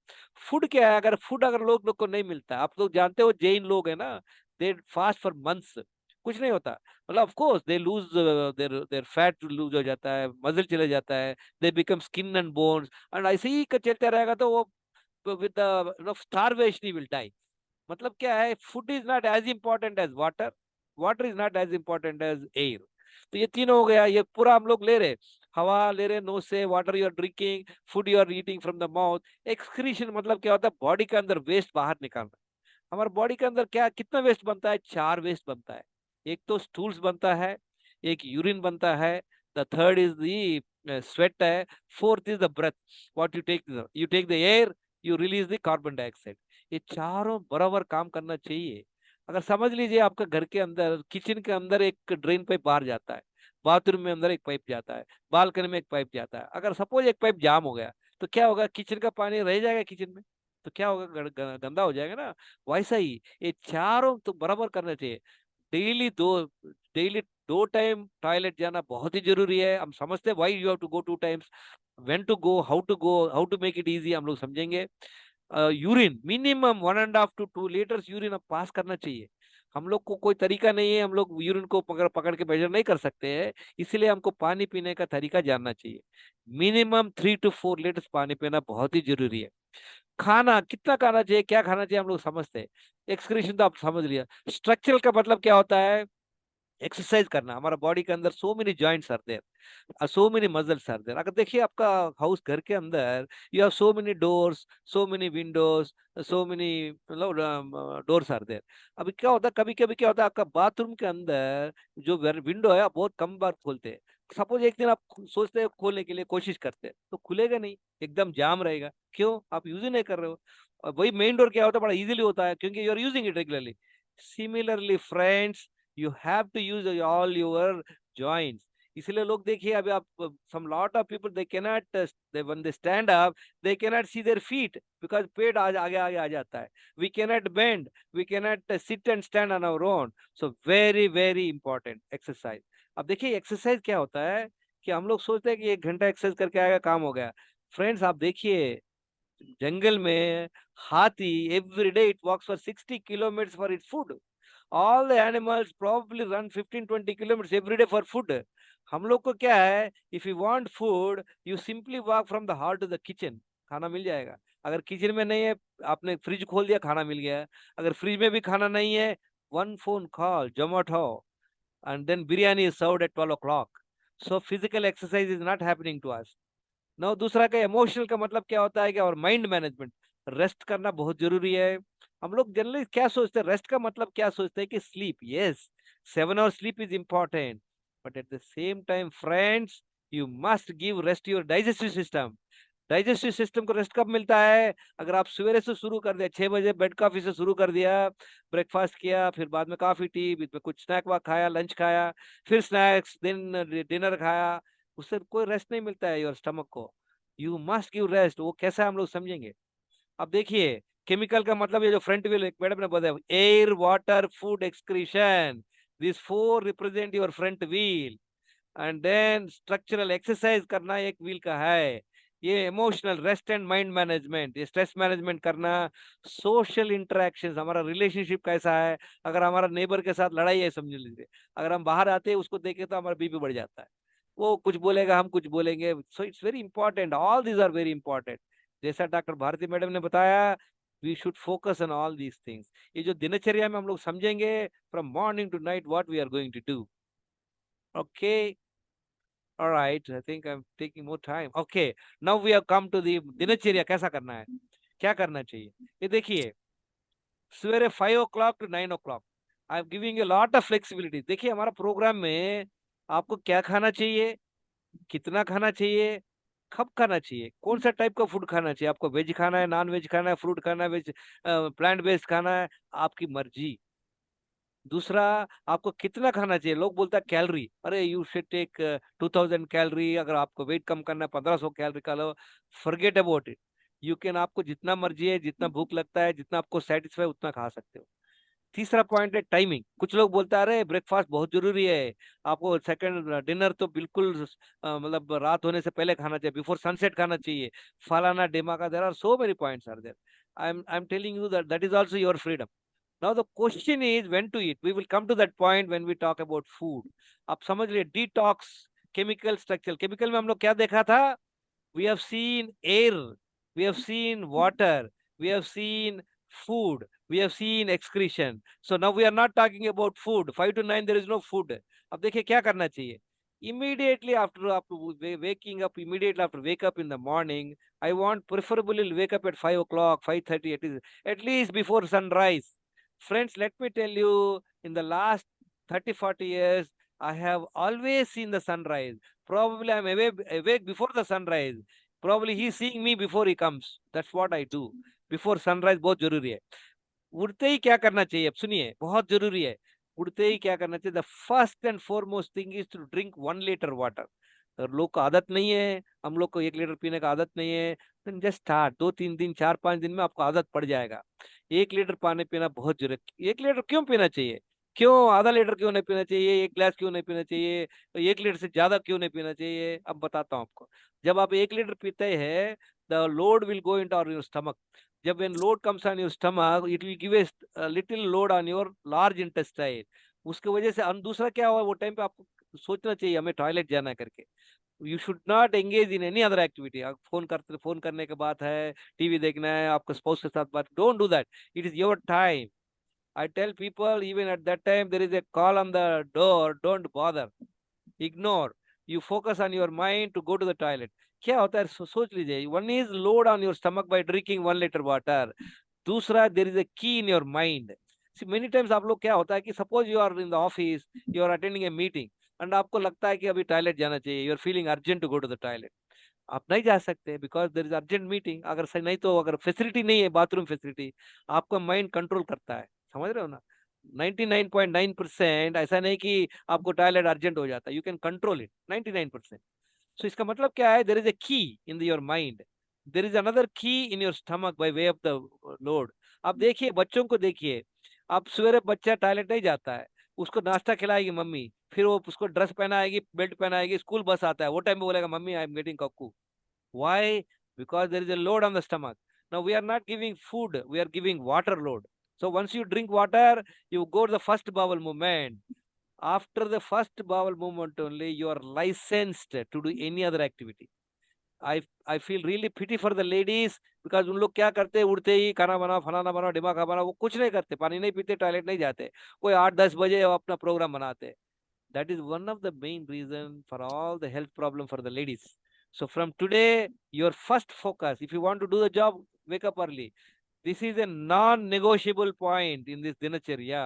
Food क्या है, अगर लोग को नहीं मिलता, आप लोग जानते हो जैन लोग है ना, दे फास्ट फॉर मंथ्स, कुछ नहीं होता। मतलब of course they lose there there fat lose हो जाता है, मसल चले जाता है, they become skin and bones, and ऐसे ही चलते रहेगा तो वो विद द स्टारवेशन ही विल डाई। मतलब क्या है, food is not as important as water, water is not as important as air. तो ये तीनों हो गया, ये पूरा हम लोग ले रहे, हवा ले रहे नोज से, water you are drinking, food you are eating from the mouth. Excretion मतलब क्या होता है, बॉडी के अंदर वेस्ट बाहर निकालना। हमारे बॉडी के अंदर क्या कितना वेस्ट बनता है? 4 वेस्ट बनता है। एक तो स्टूल्स बनता है, एक यूरिन बनता है, the third is the sweat है, fourth is the breath, what you take the air, you release the carbon dioxide. ये चारों बराबर काम करना चाहिए। अगर समझ लीजिए आपका घर के अंदर, किचन के अंदर एक ड्रेन पाइप बाहर जाता है, बाथरूम में अंदर एक पाइप जाता है, बालकनी में एक पाइप जाता है, अगर सपोज एक पाइप जाम हो गया तो क्या होगा? किचन का पानी रह जाएगा किचन में, तो क्या होगा? गंदा हो जाएगा ना। वैसा ही ये चारों तो बराबर करना चाहिए। डेली दो डेली 2 टाइम टॉयलेट जाना बहुत ही जरूरी है। हम समझते हैं why you have to go 2 times, when to go, how to make it easy, हम लोग समझेंगे। Urine minimum 1.5 to 2 litres urine अब पास करना चाहिए। हम लोग को कोई तरीका नहीं है, हम लोग यूरिन को पकड़ पकड़ के मेजर नहीं कर सकते हैं, इसलिए हमको पानी पीने का तरीका जानना चाहिए। मिनिमम 3 to 4 लीटर्स पानी पीना बहुत ही जरूरी है। खाना कितना खाना चाहिए, क्या खाना चाहिए, हम लोग समझते हैं। एक्सक्रीशन तो आप समझ लिया। स्ट्रक्चरल का मतलब क्या होता है? एक्सरसाइज करना। हमारा बॉडी के अंदर so many joints are there, so many muscles are there. अगर देखिए आपका हाउस, घर के अंदर you have so many doors, so many windows, so many मतलब डोर्स आर देयर। अभी क्या होता है, कभी कभी क्या होता है, आपका बाथरूम के अंदर जो विंडो है आप बहुत कम बार खोलते हैं। सपोज एक दिन आप सोचते हैं खोलने के लिए, कोशिश करते हैं तो खुलेगा नहीं, एकदम जाम रहेगा। क्यों? आप यूज ही नहीं कर रहे हो। और वही मेन डोर क्या होता है, बड़ा इजीली होता है क्योंकि you are using it regularly. Similarly friends, you have to use all your joints। इसलिए लोग देखिए, अभी आप some lot of people they cannot when they stand up they cannot see their feet because पेट आगे आगे आगे आ जाता है। we cannot bend, we cannot sit and stand on our own। so very very important exercise। अब देखिए exercise क्या होता है कि हम लोग सोचते हैं कि 1 घंटा एक्सरसाइज करके आएगा, काम हो गया। फ्रेंड्स आप देखिए, जंगल में हाथी every day it walks for 60 kilometers for its food। all the animals probably run 15-20 kilometers every day for food। हम लोग को क्या है, if you want food you simply walk from the heart to the kitchen, खाना मिल जाएगा। अगर kitchen में नहीं है, आपने फ्रिज खोल दिया, खाना मिल गया। अगर फ्रिज में भी खाना नहीं है, one phone call Zomato and then biryani is served at 12 o'clock। so physical exercise is not happening to us। ना दूसरा का इमोशनल का मतलब क्या होता है कि और माइंड मैनेजमेंट, रेस्ट करना बहुत जरूरी है। हम लोग जनरली क्या सोचते हैं, रेस्ट का मतलब क्या सोचते हैं कि sleep, yes 7 hour sleep is important, But at the same time, friends, you must give rest to your digestive system. Digestive system को रेस्ट कब मिलता है? अगर आप सवेरे से शुरू कर दिया, 6 बजे बेड कॉफी से शुरू कर दिया, ब्रेकफास्ट किया, फिर बाद में कॉफी टी, बीच में कुछ स्नैक वाक खाया, लंच खाया, फिर स्नैक्स, दिन डिनर खाया, उससे कोई रेस्ट नहीं मिलता है योर स्टमक को। You must give rest. वो कैसा हम लोग समझेंगे? अब देखिए, केमिकल का मतलब ये जो फ्रंट व्हील मैडम ने बताया, air water food excretion, this four represent your front wheel. And then structural exercise करना एक व्हील का है। ये emotional rest and mind management, ये स्ट्रेस मैनेजमेंट करना। सोशल इंटरेक्शंस, हमारा रिलेशनशिप कैसा है? अगर हमारा नेबर के साथ लड़ाई है, समझ लीजिए, अगर हम बाहर आते हैं उसको देखे तो हमारा बीपी बढ़ जाता है, वो कुछ बोलेगा, हम कुछ बोलेंगे। So it's very important, all these are very important. जैसा डॉक्टर भारती मैडम ने बताया, we should focus on all these things. ये जो दिनचर्या में हम लोग समझेंगे, from morning to night what we are going to do. Okay, all right, I think I'm taking more time. Okay, now we have come to the दिनचर्या कैसा करना है, क्या करना चाहिए। ये देखिए, सवेरे 5 o'clock to 9 o'clock I am giving a lot of flexibility. देखिए, हमारा प्रोग्राम में आपको क्या खाना चाहिए, कितना खाना चाहिए, कब खाना चाहिए, कौन सा टाइप का फूड खाना चाहिए, आपको वेज खाना है, नॉन वेज खाना है, फ्रूट खाना है, वेज प्लांट बेस्ड खाना है, आपकी मर्जी। दूसरा, आपको कितना खाना चाहिए। लोग बोलता है कैलोरी, अरे यू शुड टेक 2000 कैलोरी, अगर आपको वेट कम करना है 1500 कैलोरी का लो। Forget about it. You can, आपको जितना मर्जी है, जितना भूख लगता है, जितना आपको सेटिस्फाई, उतना खा सकते हो। तीसरा पॉइंट है टाइमिंग। कुछ लोग बोलता है अरे ब्रेकफास्ट बहुत जरूरी है, आपको सेकंड डिनर तो बिल्कुल मतलब रात होने से पहले खाना चाहिए, बिफोर सनसेट खाना चाहिए, फलाना डिमाका। There are so many points are there. I am telling you that that is also your freedom. Now the question is when to eat. We will come to that point when we talk about food. आप समझ लिए, detox, chemical structure. Chemical में हम लोग क्या देखा था? We have seen air, we have seen water, we have seen food, we have seen excretion. So now we are not talking about food. 5 to 9 there is no food. अब देखिए क्या करना चाहिए। Immediately after waking up, immediately after wake up in the morning, I want preferably wake up at 5 o'clock, 5:30, at least before sunrise. Friends, let me tell you, in the last 30, 40 years, I have always seen the sunrise. Probably I'm awake before the sunrise. Probably he's seeing me before he comes. That's what I do. Before sunrise बहुत जरूरी है। उठते ही क्या करना चाहिए, अब सुनिए, बहुत जरूरी है। उठते ही क्या करना चाहिए? The first and foremost thing is to drink 1 litre water. अगर लोग को आदत नहीं है, हम लोग को 1 लीटर पीने का आदत नहीं है, तो जस्ट स्टार्ट। 2-3 दिन, 4-5 दिन में आपको आदत पड़ जाएगा। 1 लीटर पानी पीना बहुत जरूरी। 1 लीटर क्यों पीना चाहिए? क्यों आधा लीटर क्यों नहीं पीना चाहिए? 1 गिलास क्यों नहीं पीना चाहिए? तो 1 लीटर से ज्यादा क्यों नहीं पीना चाहिए? अब बताता हूँ आपको। जब आप 1 लीटर पीते हैं, the load will go in your stomach. जब when load comes on your stomach, it will give a little load on your large intestine. उसके वजह से दूसरा क्या हुआ, वो टाइम पे आपको सोचना चाहिए हमें टॉयलेट जाना है करके। You should not engage in any other activity. Phone करने के बाद है, टीवी देखना है, आपके स्पाउस के साथ बात, don't do that. It is your time. I tell people, even at that time there is a call on the door, don't bother, ignore. You focus on your mind to go to the toilet. क्या होता है, सोच लीजिए। One is load on your stomach by drinking 1 litre water. दूसरा, there is a key in your mind. Many times आप लोग क्या होता है कि suppose you are in the office, you are attending a meeting, and आपको लगता है कि अभी टॉयलेट जाना चाहिए, you are feeling urgent to go to the toilet. आप नहीं जा सकते because there is urgent meeting. अगर सही नहीं तो, अगर फैसिलिटी नहीं है, बाथरूम फैसिलिटी, आपका माइंड कंट्रोल करता है। समझ रहे हो ना? 99.9% ऐसा नहीं कि आपको टॉयलेट अर्जेंट हो जाता है, यू कैन कंट्रोल इट 99%। सो इसका मतलब क्या है? There is a key in your mind, there is another key in your stomach by way of the load. आप देखिए, बच्चों को देखिए, आप सवेरे बच्चा टॉयलेट नहीं जाता है, उसको नाश्ता खिलाएगी मम्मी, फिर वो उसको ड्रेस पहनाएगी, बेल्ट पहनाएगी, स्कूल बस आता है, वो टाइम में बोलेगा mummy I am getting cuckoo. Why? Because there is a load on the stomach. Now we are not giving food, we are giving water load. So once you drink water, you go to the first bowel movement. After the first bowel movement only, you are licensed to do any other activity. I feel really pity for the ladies because उन लोग क्या करते हैं, उठते ही खाना बनाओ, फलाना बनाओ, दिमाग बनाओ, वो कुछ नहीं करते, पानी नहीं पीते, टॉयलेट नहीं जाते। कोई 8-10 बजे अपना प्रोग्राम बनाते। That is one of the main reason for all the health problem for the ladies. So from today, your first focus, if you want to do the job, wake up early. This is a non-negotiable point in this dinacharya.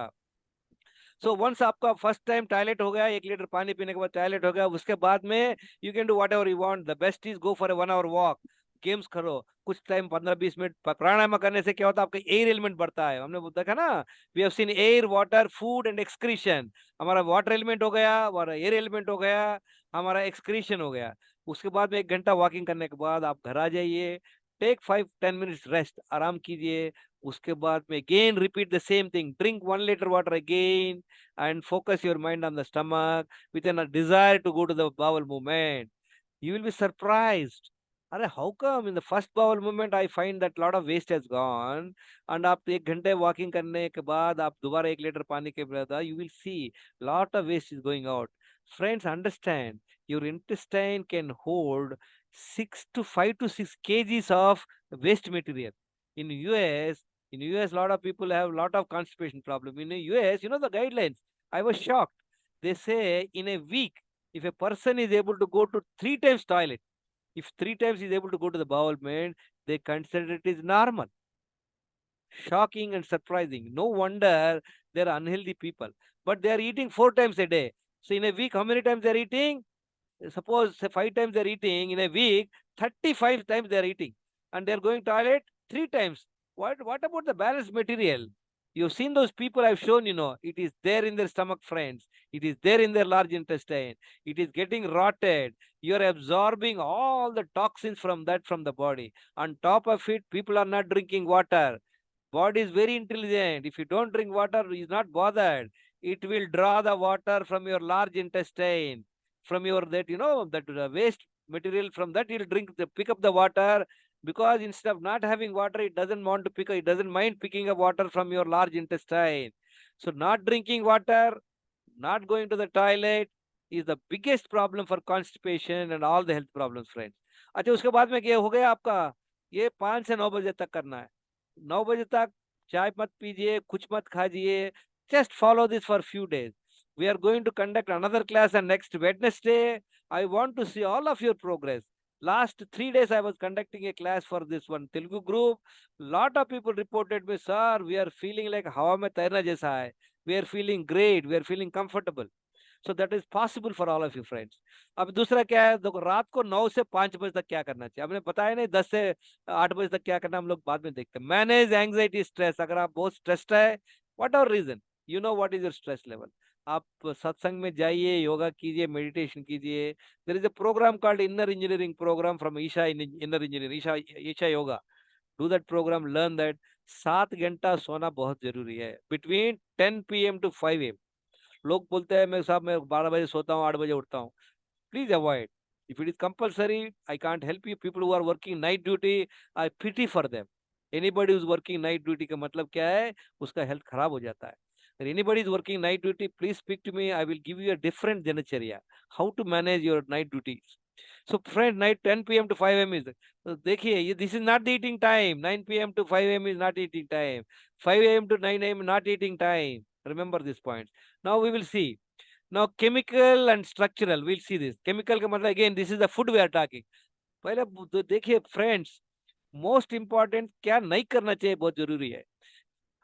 So once आपका first time toilet हो गया, 1 litre पानी पीने के बाद toilet हो गया, उसके बाद में you can do what ever you want. The best is go for a 1 hour walk, games करो कुछ टाइम, 15-20 मिनट। प्राणायाम करने से क्या होता है, आपका एयर एलिमेंट बढ़ता है। हमने देखा ना, we have seen air, water, food and excretion. हमारा वाटर एलिमेंट हो गया, हमारा एयर एलिमेंट हो गया, हमारा एक्सक्रीशन हो गया। उसके बाद में 1 घंटा वॉकिंग करने के बाद आप घर आ जाइए, टेक 5-10 मिनट्स रेस्ट, आराम कीजिए। उसके बाद में again repeat the same thing, drink 1 liter water again and focus your mind on the stomach with a desire to go to the bowel movement. You will be surprised. अरे how come in the first bowel movement I find that lot of waste has gone, and आप 1 घंटे walking करने के बाद आप दोबारा 1 litre पानी के बाद you will see lot of waste is going out. Friends, understand, your intestine can hold 5 to 6 kgs of waste material. In US, lot of people have lot of constipation problem. In the US, the guidelines. I was shocked. They say in a week, if a person is able to go to 3 times toilet, if 3 times he is able to go to the bowel movement, they consider it is normal. Shocking and surprising. No wonder they are unhealthy people. But they are eating 4 times a day. So in a week, how many times they are eating? Suppose say 5 times they're eating in a week, 35 times they're eating, and they're going toilet 3 times. What about the balanced material? You've seen those people I've shown, it is there in their stomach, friends. It is there in their large intestine. It is getting rotted. You're absorbing all the toxins from the body. On top of it, people are not drinking water. Body is very intelligent. If you don't drink water, it's not bothered. It will draw the water from your large intestine, from your that waste material. From that, you'll pick up the water, because instead of not having water, it doesn't want to pick up. It doesn't mind picking up water from your large intestine. So, not drinking water, not going to the toilet is the biggest problem for constipation and all the health problems, friends. अच्छा, उसके बाद में क्या हो गया आपका, ये 5 से 9 बजे तक करना है। 9 बजे तक चाय मत पीजिए, कुछ मत खाइए। Just follow this for a few days. We are going to conduct another class on next Wednesday. I want to see all of your progress. Last 3 days, I was conducting a class for this one Telugu group. Lot of people reported me, sir, we are feeling like हवा में तैरना जैसा है. We are feeling great. We are feeling comfortable. So that is possible for all of you, friends. अब दूसरा क्या है, देखो, रात को 9 से 5 बजे तक क्या करना चाहिए, हमने बताया नहीं। 10 से 8 बजे तक क्या करना, हम लोग बाद में देखते हैं। Manage anxiety, stress. अगर आप बहुत स्ट्रेस्ड है, what our reason, you know what is your stress level, आप सत्संग में जाइए, योगा कीजिए, मेडिटेशन कीजिए। There is a program called inner engineering program from Isha inner engineering, Isha yoga. Do that program, learn that. 7 घंटा सोना बहुत जरूरी है, बिटवीन 10 PM to 5 AM। लोग बोलते हैं मैं साहब, मैं 12 बजे सोता हूँ, 8 बजे उठता हूँ। Please avoid. If it is compulsory, I can't help you. People who are working night duty, I pity for them. Anybody is working night duty का मतलब क्या है, उसका हेल्थ खराब हो जाता है। Anybody is working night duty, please speak to me, I will give you a different दिनचर्या, how to manage your night duties. So friend, night 10 PM to 5 AM is, तो देखिए, ये this is not the eating time. 9 PM to 5 AM is not eating time. 5 AM to 9 AM not eating time. Remember these points. Now we will see. Now chemical and structural, we'll see this. Chemical का मतलब, again, this is the food we are talking. पहले देखिए friends, most important क्या नहीं करना चाहिए, बहुत जरूरी है।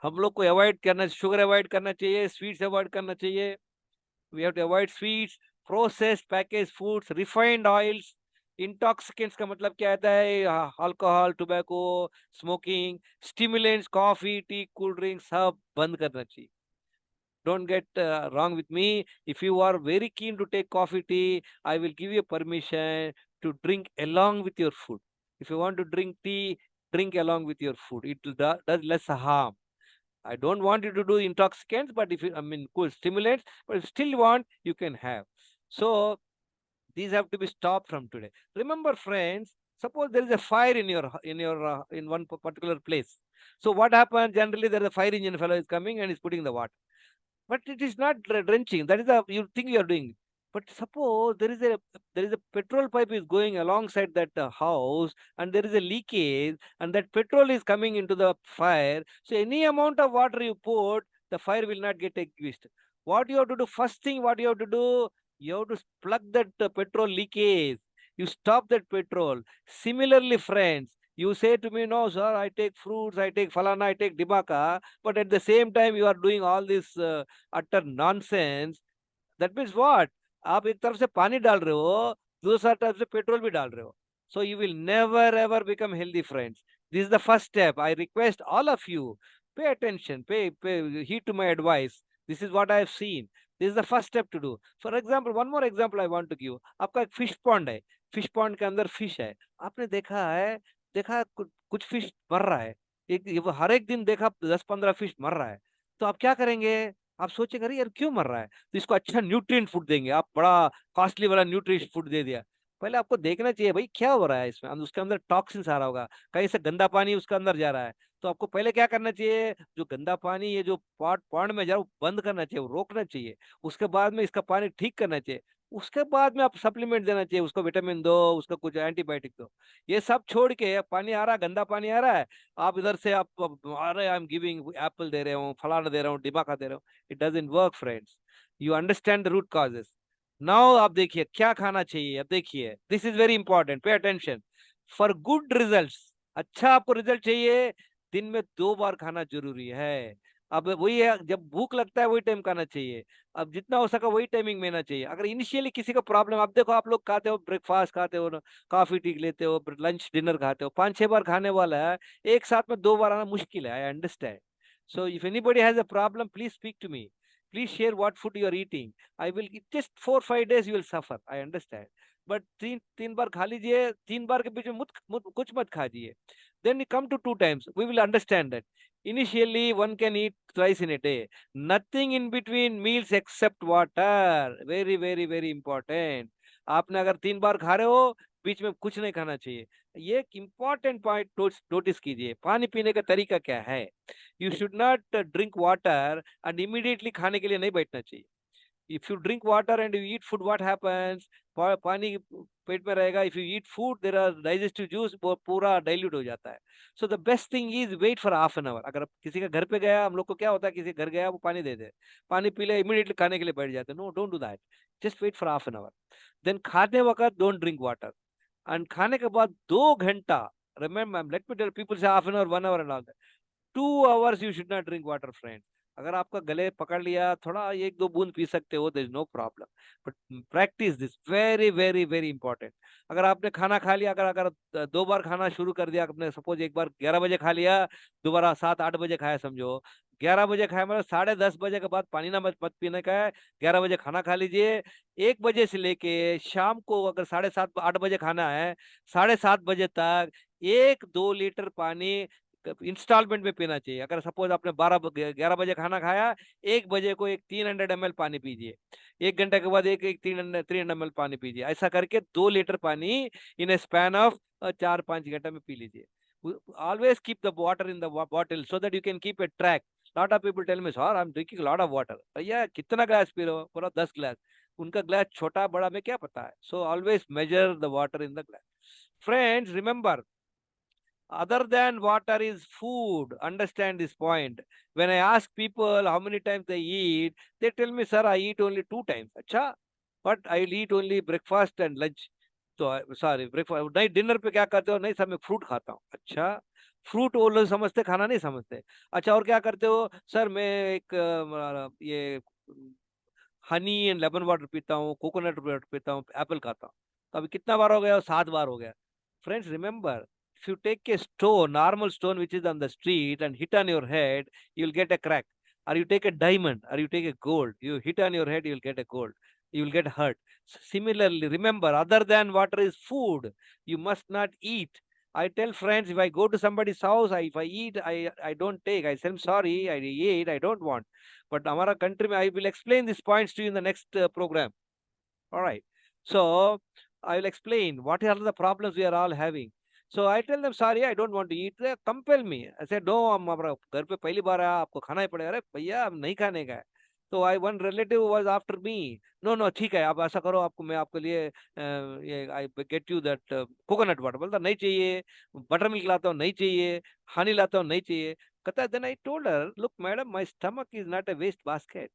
हम लोग को अवॉइड करना, शुगर अवॉइड करना चाहिए, स्वीट्स अवॉइड करना चाहिए। We have to avoid sweets, processed packaged foods, refined oils, intoxicants का मतलब क्या आता है, alcohol, tobacco, smoking, stimulants, coffee, T, cool drink, सब बंद करना चाहिए। Don't get wrong with me. If you are very keen to take coffee, tea, I will give you permission to drink along with your food. If you want to drink tea, drink along with your food. It will does less harm. I don't want you to do intoxicants, but if you, cool stimulants, but if you still want, you can have. So these have to be stopped from today. Remember, friends, suppose there is a fire in one particular place. So what happens? Generally, there is a fire engine fellow is coming and is putting the water, but it is not drenching. That is you think you are doing. But suppose there is a petrol pipe is going alongside that house, and there is a leakage, and that petrol is coming into the fire. So any amount of water you put, the fire will not get extinguished. What you have to do, first thing, what you have to do, you have to plug that petrol leakage. You stop that petrol. Similarly, friends, You say to me, no, sir, I take fruits, I take falana, I take dibaka, but at the same time, you are doing all this utter nonsense. That means what? आप एक तरफ से पानी डाल रहे हो, दूसरा तरफ से पेट्रोल भी डाल रहे हो. So you will never ever become healthy, friends. This is the first step. I request all of you, pay attention, pay heed to my advice. This is what I have seen. This is the first step to do. For example, one more example I want to give. आपका एक fish pond है, fish pond के अंदर fish है. आपने देखा है कुछ फिश मर रहा है. वो हर एक दिन देखा 10-15 फिश मर रहा है. तो आप क्या करेंगे? आप सोचेंगे अरे यार क्यों मर रहा है, तो इसको अच्छा न्यूट्रिएंट फूड देंगे. आप बड़ा कॉस्टली वाला न्यूट्रिएंट फूड दे दिया. पहले आपको देखना चाहिए भाई क्या हो रहा है इसमें, उसके अंदर टॉक्सिन्स आ रहा होगा, कहीं से गंदा पानी उसके अंदर जा रहा है. तो आपको पहले क्या करना चाहिए, जो गंदा पानी ये जो पॉन्ड में जा रहा है वो बंद करना चाहिए, वो रोकना चाहिए. उसके बाद में इसका पानी ठीक करना चाहिए. उसके बाद में आप सप्लीमेंट देना चाहिए, उसको विटामिन दो, उसको कुछ एंटीबायोटिक दो. ये सब छोड़ के पानी आ रहा है, गंदा पानी आ रहा है, आप इधर से आप अरे आई एम गिविंग एप्पल दे रहे हूँ, फलाना दे रहा हूँ, डिमाका दे रहा हूँ. It doesn't work friends. You understand the root causes. Now आप देखिए क्या खाना चाहिए. अब देखिए, this is very important, pay attention for good results. अच्छा आपको रिजल्ट चाहिए, दिन में 2 बार खाना जरूरी है. अब वही है, जब भूख लगता है वही टाइम खाना चाहिए. अब जितना हो सका वही टाइमिंग में ना चाहिए. अगर इनिशियली किसी का प्रॉब्लम, आप देखो आप लोग खाते हो ब्रेकफास्ट खाते हो, कॉफी टी लेते हो, लंच डिनर खाते हो, 5-6 बार खाने वाला है, एक साथ में 2 बार आना मुश्किल है. I understand. So if anybody has a problem please speak to me. Please share what food you are eating. I will just 4-5 days you will suffer. I understand. But तीन बार खा लीजिए, 3 बार के बीच में कुछ मत खाइए. Then you come to 2 times. We will understand that. Initially, one can eat twice in a day. Nothing in between meals except water. Very, very, very important. आपने अगर 3 बार खा रहे हो, बीच में कुछ नहीं खाना चाहिए. ये एक इम्पॉर्टेंट पॉइंट नोटिस कीजिए. पानी पीने का तरीका क्या है. You should not drink water and immediately खाने के लिए नहीं बैठना चाहिए. If you drink water and you eat food, what happens, पानी पेट में रहेगा. If you eat food, there are digestive juice, वो पूरा डाइल्यूट हो जाता है. So the best thing is wait for half an hour. अगर आप किसी का घर पे गया, हम लोग को क्या होता है, किसी घर गया वो पानी दे दे, पानी पी ले, इमीडिएटली खाने के लिए बैठ जाते. No, don't do that. Just wait for half an hour. Then खाते वक्त डोंट ड्रिंक वाटर. एंड खाने के बाद 2 घंटा, remember, let me tell people say half an hour, 1 hour and all that. 2 hours you should not drink water, friend. अगर आपका गले पकड़ लिया, थोड़ा 1-2 बूंद पी सकते हो, there is no problem. But practice this, very very very important. अगर आपने खाना खा लिया, अगर अगर 2 बार खाना शुरू कर दिया आपने, सपोज एक बार 11 बजे खा लिया, दोबारा 7-8 बजे खाया समझो, 11 बजे खाया मतलब 10:30 बजे के बाद पानी ना मत पीने का है. 11 बजे खाना खा लीजिए. 1 बजे से लेके शाम को अगर 7:30-8 बजे खाना है, 7:30 बजे तक 1-2 लीटर पानी इंस्टॉलमेंट में पीना चाहिए. अगर सपोज आपने 11 बजे खाना खाया, 1 बजे को एक 300 ml पानी पीजिए. 1 घंटे के बाद एक एक 300 ml पानी पीजिए. ऐसा करके 2 लीटर पानी इन ए स्पैन ऑफ 4-5 घंटे में पी लीजिए. Always keep the water in the bottle so that you can keep a track. Lot of people tell me, sir, I'm drinking a lot of water. भैया कितना ग्लास पी रहे हो? पूरा 10 glass. उनका glass छोटा बड़ा में क्या पता है. So always measure the water in the glass. Friends, remember, other than water is food. Understand this point. When I ask people how many times they eat, they tell me, sir, I eat only 2 times. अच्छा, but I eat only breakfast and lunch. तो sorry, breakfast नहीं, dinner पे क्या करते हो? नहीं sir, मैं fruit खाता हूँ. अच्छा, फ्रूट वो लोग समझते, खाना नहीं समझते. अच्छा, और क्या करते हो? सर मैं एक ये हनी एंड लेमन वाटर पीता हूँ, कोकोनट वाटर पीता हूँ, एप्पल खाता हूँ. तो अभी कितना बार हो गया? 7 बार हो गया. Friends, remember, if you take a stone, normal stone which is on the street and hit on your head, you'll get a crack. Or you take a diamond, or you take a gold, you hit on your head, you'll get a gold. You will get hurt. Similarly, remember, other than water is food. You must not eat. I tell friends, if I go to somebody's house, if I eat, I don't take. I say, I'm sorry, I eat, I don't want. But हमारा country में, I will explain these points to you in the next program. All right. So I will explain what are the problems we are all having. So I tell them, sorry, I don't want to eat. They compel me. I said, no, हम हमारा घर पे पहली बार आया, आपको खाना ही पड़ेगा. अरे भैया, अब नहीं खाने का है. तो one relative was after me. No, no, ठीक है, आप ऐसा करो, आपको मैं आपके लिए ये I get you that coconut water. बोलता नहीं चाहिए. बटर मिल्क लाता हूँ, नहीं चाहिए. हनी लाता हूँ, नहीं चाहिए. कहता है, then I told her, look, madam, my stomach is not a waste basket.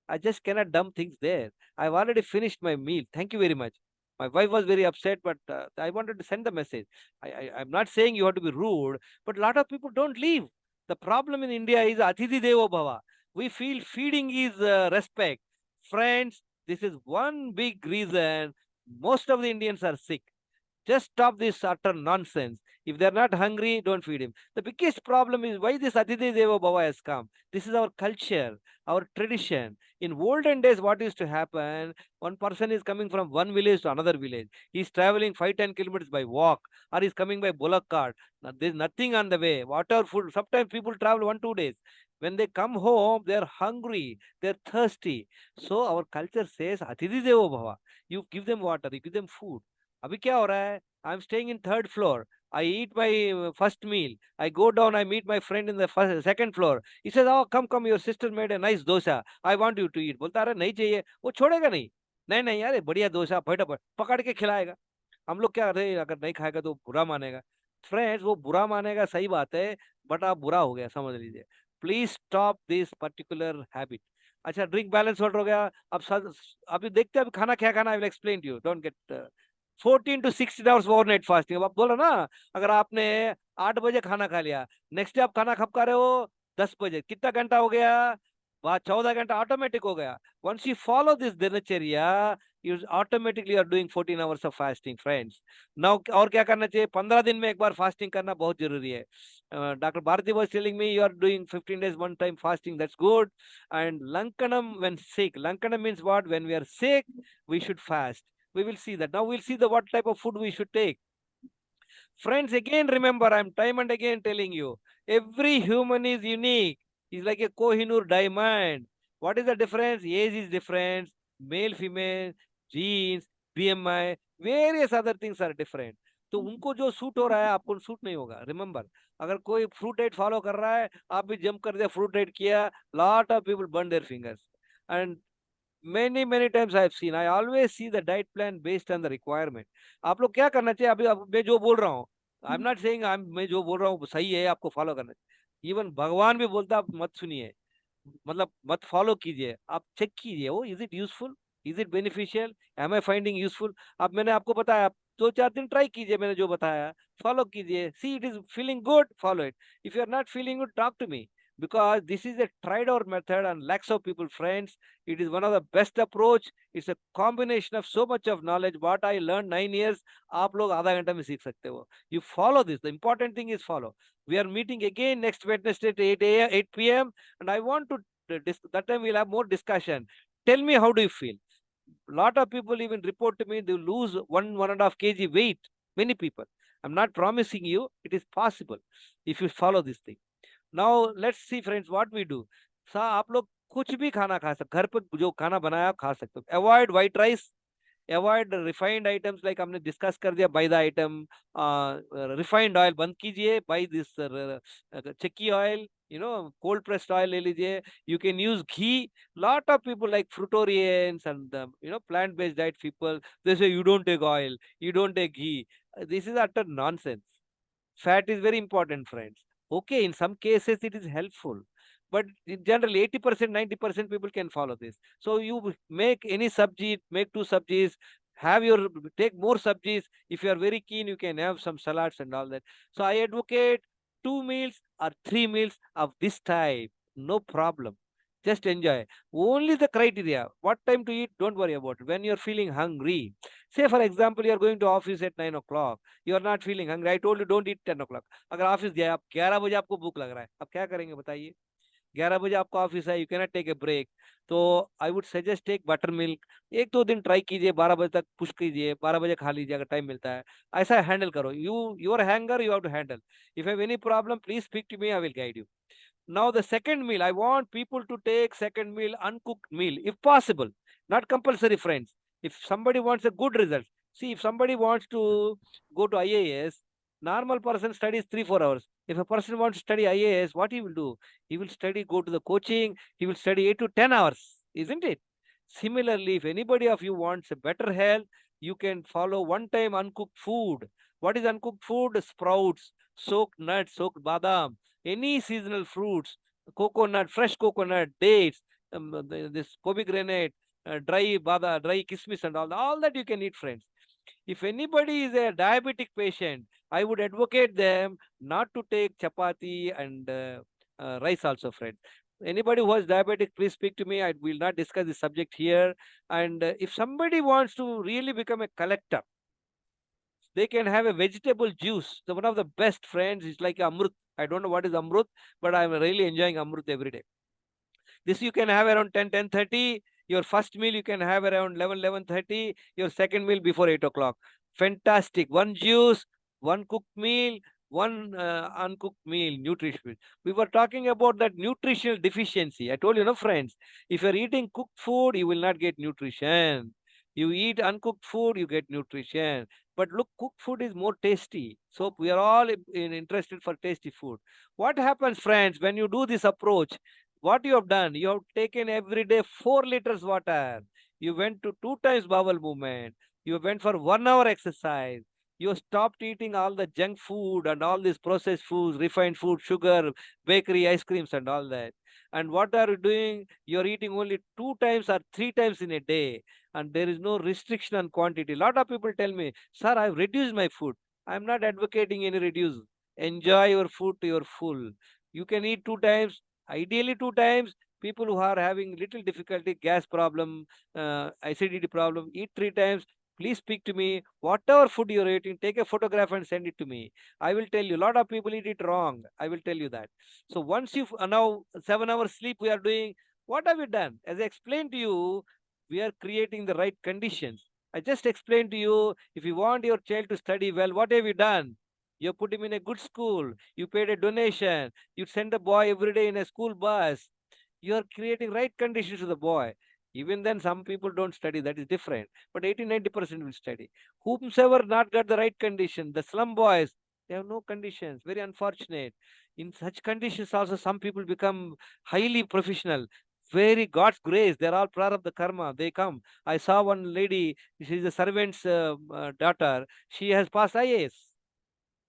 I just cannot dump things there. I've already finished my meal. Thank you very much. My wife was very upset, but I wanted to send the message. I'm not saying you have to be rude, but a lot of people don't leave. The problem in India is Athithi Devo Bhava. We feel feeding is respect. Friends, this is one big reason most of the Indians are sick. Just stop this utter nonsense. If they're not hungry, don't feed him. The biggest problem is why this Aditi Deva Bhava has come. This is our culture, our tradition. In olden days, what used to happen? One person is coming from one village to another village. He's traveling 5-10 kilometers by walk, or he's coming by bullock cart. Now, there's nothing on the way. Water, food. Sometimes people travel 1-2 days. When they come home, they're hungry, they're thirsty. So our culture says, Athithi Devo Bhava. You give them water, you give them food. अभी क्या हो रहा है? I'm staying in third floor. I eat my first meal. I go down. I meet my friend in the second floor. He says, "Oh, come. Your sister made a nice dosa. I want you to eat." बोलता अरे नहीं चाहिए. वो छोड़ेगा नहीं. नहीं नहीं यार बढ़िया डोसा फटाफट पकड़ के खिलाएगा. हम लोग क्या अरे अगर नहीं खाएगा तो बुरा मानेगा. फ्रेंड्स वो बुरा मानेगा सही बात है बट आप बुरा हो गया समझ लीजिए. Please stop this particular habit. अच्छा ड्रिंक बैलेंस वाटर हो गया. अब अभी देखते हैं अभी खाना क्या खाना. I will explain to you. Don't get 14 to 16 hours overnight fasting. अब आप बोलो ना अगर आपने 8 बजे खाना खा लिया नेक्स्ट डे आप खाना कब खा रहे हो 10 बजे कितना घंटा हो गया बाद 14 घंटा ऑटोमेटिक हो गया. वंस यू फॉलो दिस दिनचर्या you automatically are doing 14 hours of fasting friends. now और क्या करना चाहिए 15 दिन में एक बार फास्टिंग करना बहुत जरूरी है. Dr. Bharti was telling me you are doing 15 days one time fasting. That's good. And lankanam when sick. Lankanam means what? When we are sick we should fast. We will see that. Now we'll see the what type of food we should take. Friends, again remember, I'm time and again telling you, every human is unique. He's like a Kohinoor diamond. What is the difference? Age is different, male, female, genes, BMI, various other things are different. तो उनको जो suit हो रहा है आपको suit नहीं होगा. Remember अगर कोई फ्रूट डाइट फॉलो कर रहा है आप भी जंप कर दिया फ्रूट डाइट किया lot of people burn their fingers. And many times I have seen. I always see the diet plan based on the requirement. आप लोग क्या करना चाहिए. अभी मैं जो बोल रहा हूँ आई एम नॉट सेइंग मैं जो बोल रहा हूँ सही है आपको फॉलो करना चाहिए. इवन भगवान भी बोलता है आप मत सुनिए मतलब मत फॉलो कीजिए. आप चेक कीजिए वो is it useful is it beneficial am I finding useful. अब मैंने आपको बताया आप 2-4 दिन ट्राई कीजिए मैंने जो बताया फॉलो कीजिए. See it is feeling good follow it. If you are not feeling good talk to me because this is a tried out method and lakhs of people friends. It is one of the best approach. It's a combination of so much of knowledge. What I learned 9 years आप लोग आधा घंटा में सीख सकते हो. You follow this. The important thing is follow. We are meeting again next Wednesday at 8 p.m. and I want to that time we'll have more discussion. Tell me how do you feel. Lot of people even report to me they lose 1.5 kg weight. Many people. I'm not promising you. It is possible if you follow this thing. Now let's see friends what we do. सा आप लोग कुछ भी खाना खा सकते घर पर जो खाना बनाया खा सकते हो. Avoid white rice avoid refined items like हमने डिस्कस कर दिया by the item. Refined oil बंद कीजिए बाय दिस चिक्की ऑयल कोल्ड प्रेस्ड ऑयल ले लीजिए. You can use ghee. Lot of people like fruitarians and plant based diet people they say you don't take oil you don't take ghee. This is utter nonsense. Fat is very important, friends. Okay, in some cases it is helpful, but in generally 80%, 90% people can follow this. So you make any sabji, make 2 sabjis, take more sabjis. If you are very keen, you can have some salads and all that. So I advocate 2 meals or 3 meals of this type. No problem. Just enjoy. Only the criteria. What time to eat? Don't worry about it. When you're feeling hungry, say for example, you're going to office at 9 o'clock. You're not feeling hungry. I told you don't eat 10 o'clock. अगर office गए आप 11 बजे आपको भूख लग रहा है अब क्या करेंगे बताइए. 11 बजे आपको ऑफिस है. You can not take a break. तो I would suggest take buttermilk. 1-2 दिन ट्राई कीजिए 12 बजे तक पुश कीजिए 12 बजे खा लीजिए अगर टाइम मिलता है. ऐसा हैंडल करो. Your anger you have to handle. If have any problem please speak to me. I will guide you. Now the second meal, I want people to take second meal, uncooked meal, if possible. Not compulsory, friends. If somebody wants a good result, see if somebody wants to go to IAS, normal person studies 3-4 hours. If a person wants to study IAS, what he will do? He will study, go to the coaching, he will study 8 to 10 hours, isn't it? Similarly, if anybody of you wants a better health, you can follow one time uncooked food. What is uncooked food? Sprouts, soaked nuts, soaked badam, any seasonal fruits, coconut, fresh coconut, dates, this pomegranate, dry kismis and all that you can eat, friends. If anybody is a diabetic patient, I would advocate them not to take chapati and rice also, friend. Anybody who is diabetic, please speak to me. I will not discuss this subject here. And if somebody wants to really become a collector, they can have a vegetable juice. One of the best friends is like amrut. I don't know what is amrut, but I'm really enjoying amrut every day. This you can have around 10:30. Your first meal you can have around 11:30. Your second meal before 8 o'clock. Fantastic. One juice, one cooked meal, one uncooked meal, nutrition. We were talking about that nutritional deficiency. I told you, no, friends, if you're eating cooked food, you will not get nutrition. You eat uncooked food, you get nutrition. But look, cooked food is more tasty. So we are all interested for tasty food. What happens, friends, when you do this approach? What you have done? You have taken every day 4 liters water. You went to 2 times bowel movement. You went for 1 hour exercise. You stopped eating all the junk food and all these processed foods, refined food, sugar, bakery, ice creams, and all that. And what are you doing? You're eating only 2 times or 3 times in a day. And there is no restriction on quantity. A lot of people tell me, sir, I've reduced my food. I'm not advocating any reduce. Enjoy your food to your full. You can eat 2 times, ideally 2 times. People who are having little difficulty, gas problem, acidity problem, eat 3 times. Please speak to me. Whatever food you're eating, take a photograph and send it to me. I will tell you. A lot of people eat it wrong. I will tell you that. So once you now 7 hours sleep we are doing, what have we done? As I explained to you, we are creating the right conditions. I just explained to you, if you want your child to study well, what have you done? You put him in a good school. You paid a donation. You send the boy every day in a school bus. You are creating right conditions to the boy. Even then, some people don't study. That is different. But 80-90% will study. Whomsoever not got the right condition, the slum boys, they have no conditions. Very unfortunate. In such conditions, also some people become highly professional. Very God's grace. They're all proud of the karma. They come. I saw one lady. She's a servant's daughter. She has passed IAS.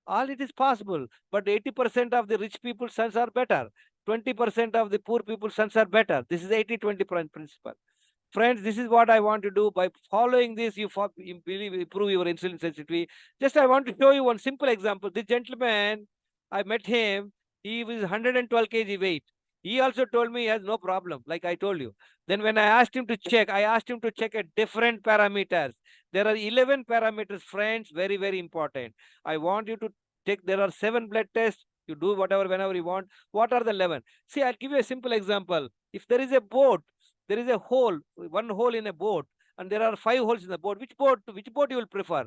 All it is possible, but 80% of the rich people's sons are better. 20% of the poor people's sons are better. This is 80-20 principle. Friends, this is what I want to do. By following this, you believe improve your insulin sensitivity. Just I want to show you one simple example. This gentleman, I met him. He was 112 kg weight. He also told me he has no problem, like I told you. Then when I asked him to check, I asked him to check at different parameters. There are 11 parameters, friends, very, very important. I want you to take, there are 7 blood tests. You do whatever, whenever you want. What are the 11? See, I'll give you a simple example. If there is a boat, there is a hole, one hole in a boat, and there are 5 holes in the boat. Which boat you will prefer?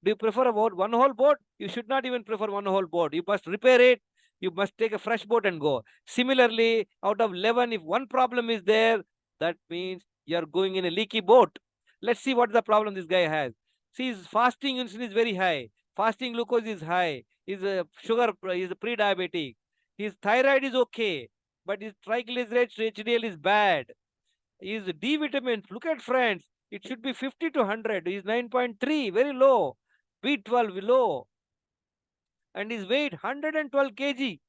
Do you prefer a boat, one whole boat? You should not even prefer one whole boat. You must repair it. You must take a fresh boat and go. Similarly, out of 11, if one problem is there, that means you are going in a leaky boat. Let's see what the problem this guy has. See, his fasting insulin is very high. Fasting glucose is high. His sugar is pre-diabetic. His thyroid is okay, but his triglycerides to HDL is bad. His D vitamins, look at friends, it should be 50 to 100. Is 9.3, very low. B12 low. And his weight 112 kg.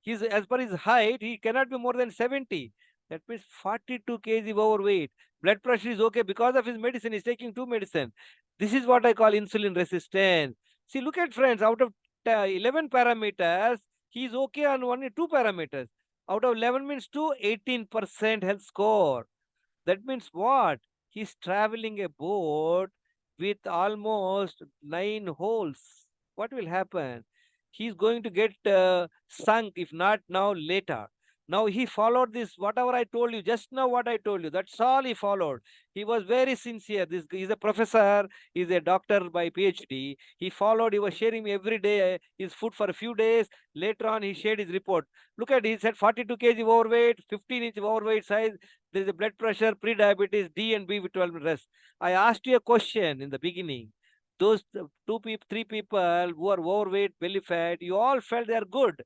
His, as per his height, he cannot be more than 70. That means 42 kg overweight. Blood pressure is okay because of his medicine. He's taking 2 medicine. This is what I call insulin resistance. See, look at friends, out of 11 parameters, he's okay on only 2 parameters. Out of 11 means 2, 18% health score. That means what? He's traveling a boat with almost 9 holes. What will happen? He's going to get sunk, if not now, later. Now he followed this, whatever I told you, just now what I told you, that's all he followed. He was very sincere. This is a professor, he's a doctor by PhD. He followed, he was sharing me every day his food for a few days. Later on, he shared his report. Look at, he said 42 kg overweight, 15-inch overweight size. There is a blood pressure, pre-diabetes, D and B12 rest. I asked you a question in the beginning. Those 3 people who are overweight, belly fat, you all felt they are good.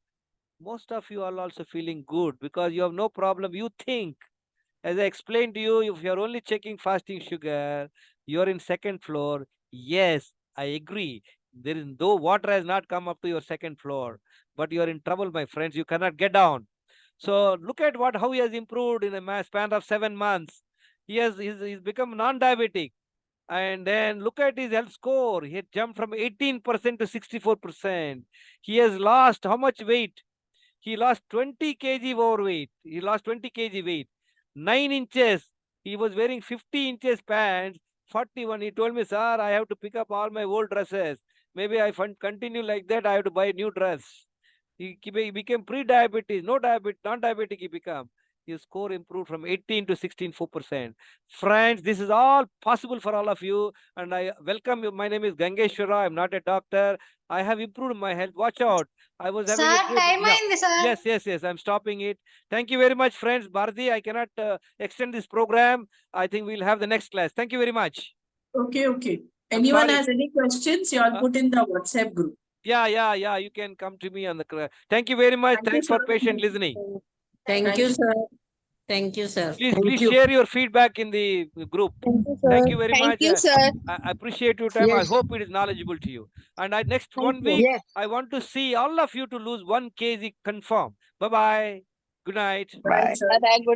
Most of you are also feeling good because you have no problem. You think, as I explained to you, if you are only checking fasting sugar, you are in second floor. Yes, I agree. There is, though water has not come up to your second floor, but you are in trouble, my friends. You cannot get down. So look at how he has improved in a span of 7 months. He's become non-diabetic. And then look at his health score. He had jumped from 18% to 64%. He has lost how much weight? He lost 20 kg overweight. He lost 20 kg weight. 9 inches. He was wearing 50 inches pants. 41. He told me, sir, I have to pick up all my old dresses. Maybe I continue like that. I have to buy a new dress. He became pre-diabetes. No diabetes, non-diabetic he became. His score improved from 18 to 16.4%. Friends, this is all possible for all of you. And I welcome you. My name is Gangeshwara. I'm not a doctor. I have improved my health. Watch out. I was having Sir, a good. time Yeah. అయింది sir. Yes. I'm stopping it. Thank you very much, friends. Bharti, I cannot extend this program. I think we'll have the next class. Thank you very much. Okay. I'm Anyone sorry. has any questions, you all put in the WhatsApp group. Yeah. You can come to me on the class. Thank you very much. Thank you, Thanks for sir. patient listening. Thank you, sir. Thank you, sir. Please share your feedback in the group. Thank you very Thank much. you, sir. I appreciate your time. Yes. I hope it is knowledgeable to you. And next Thank 1 you. week, Yes. I want to see all of you to lose 1 kg confirm. Bye-bye. Good night. Bye, Bye. sir. Bye-bye. Good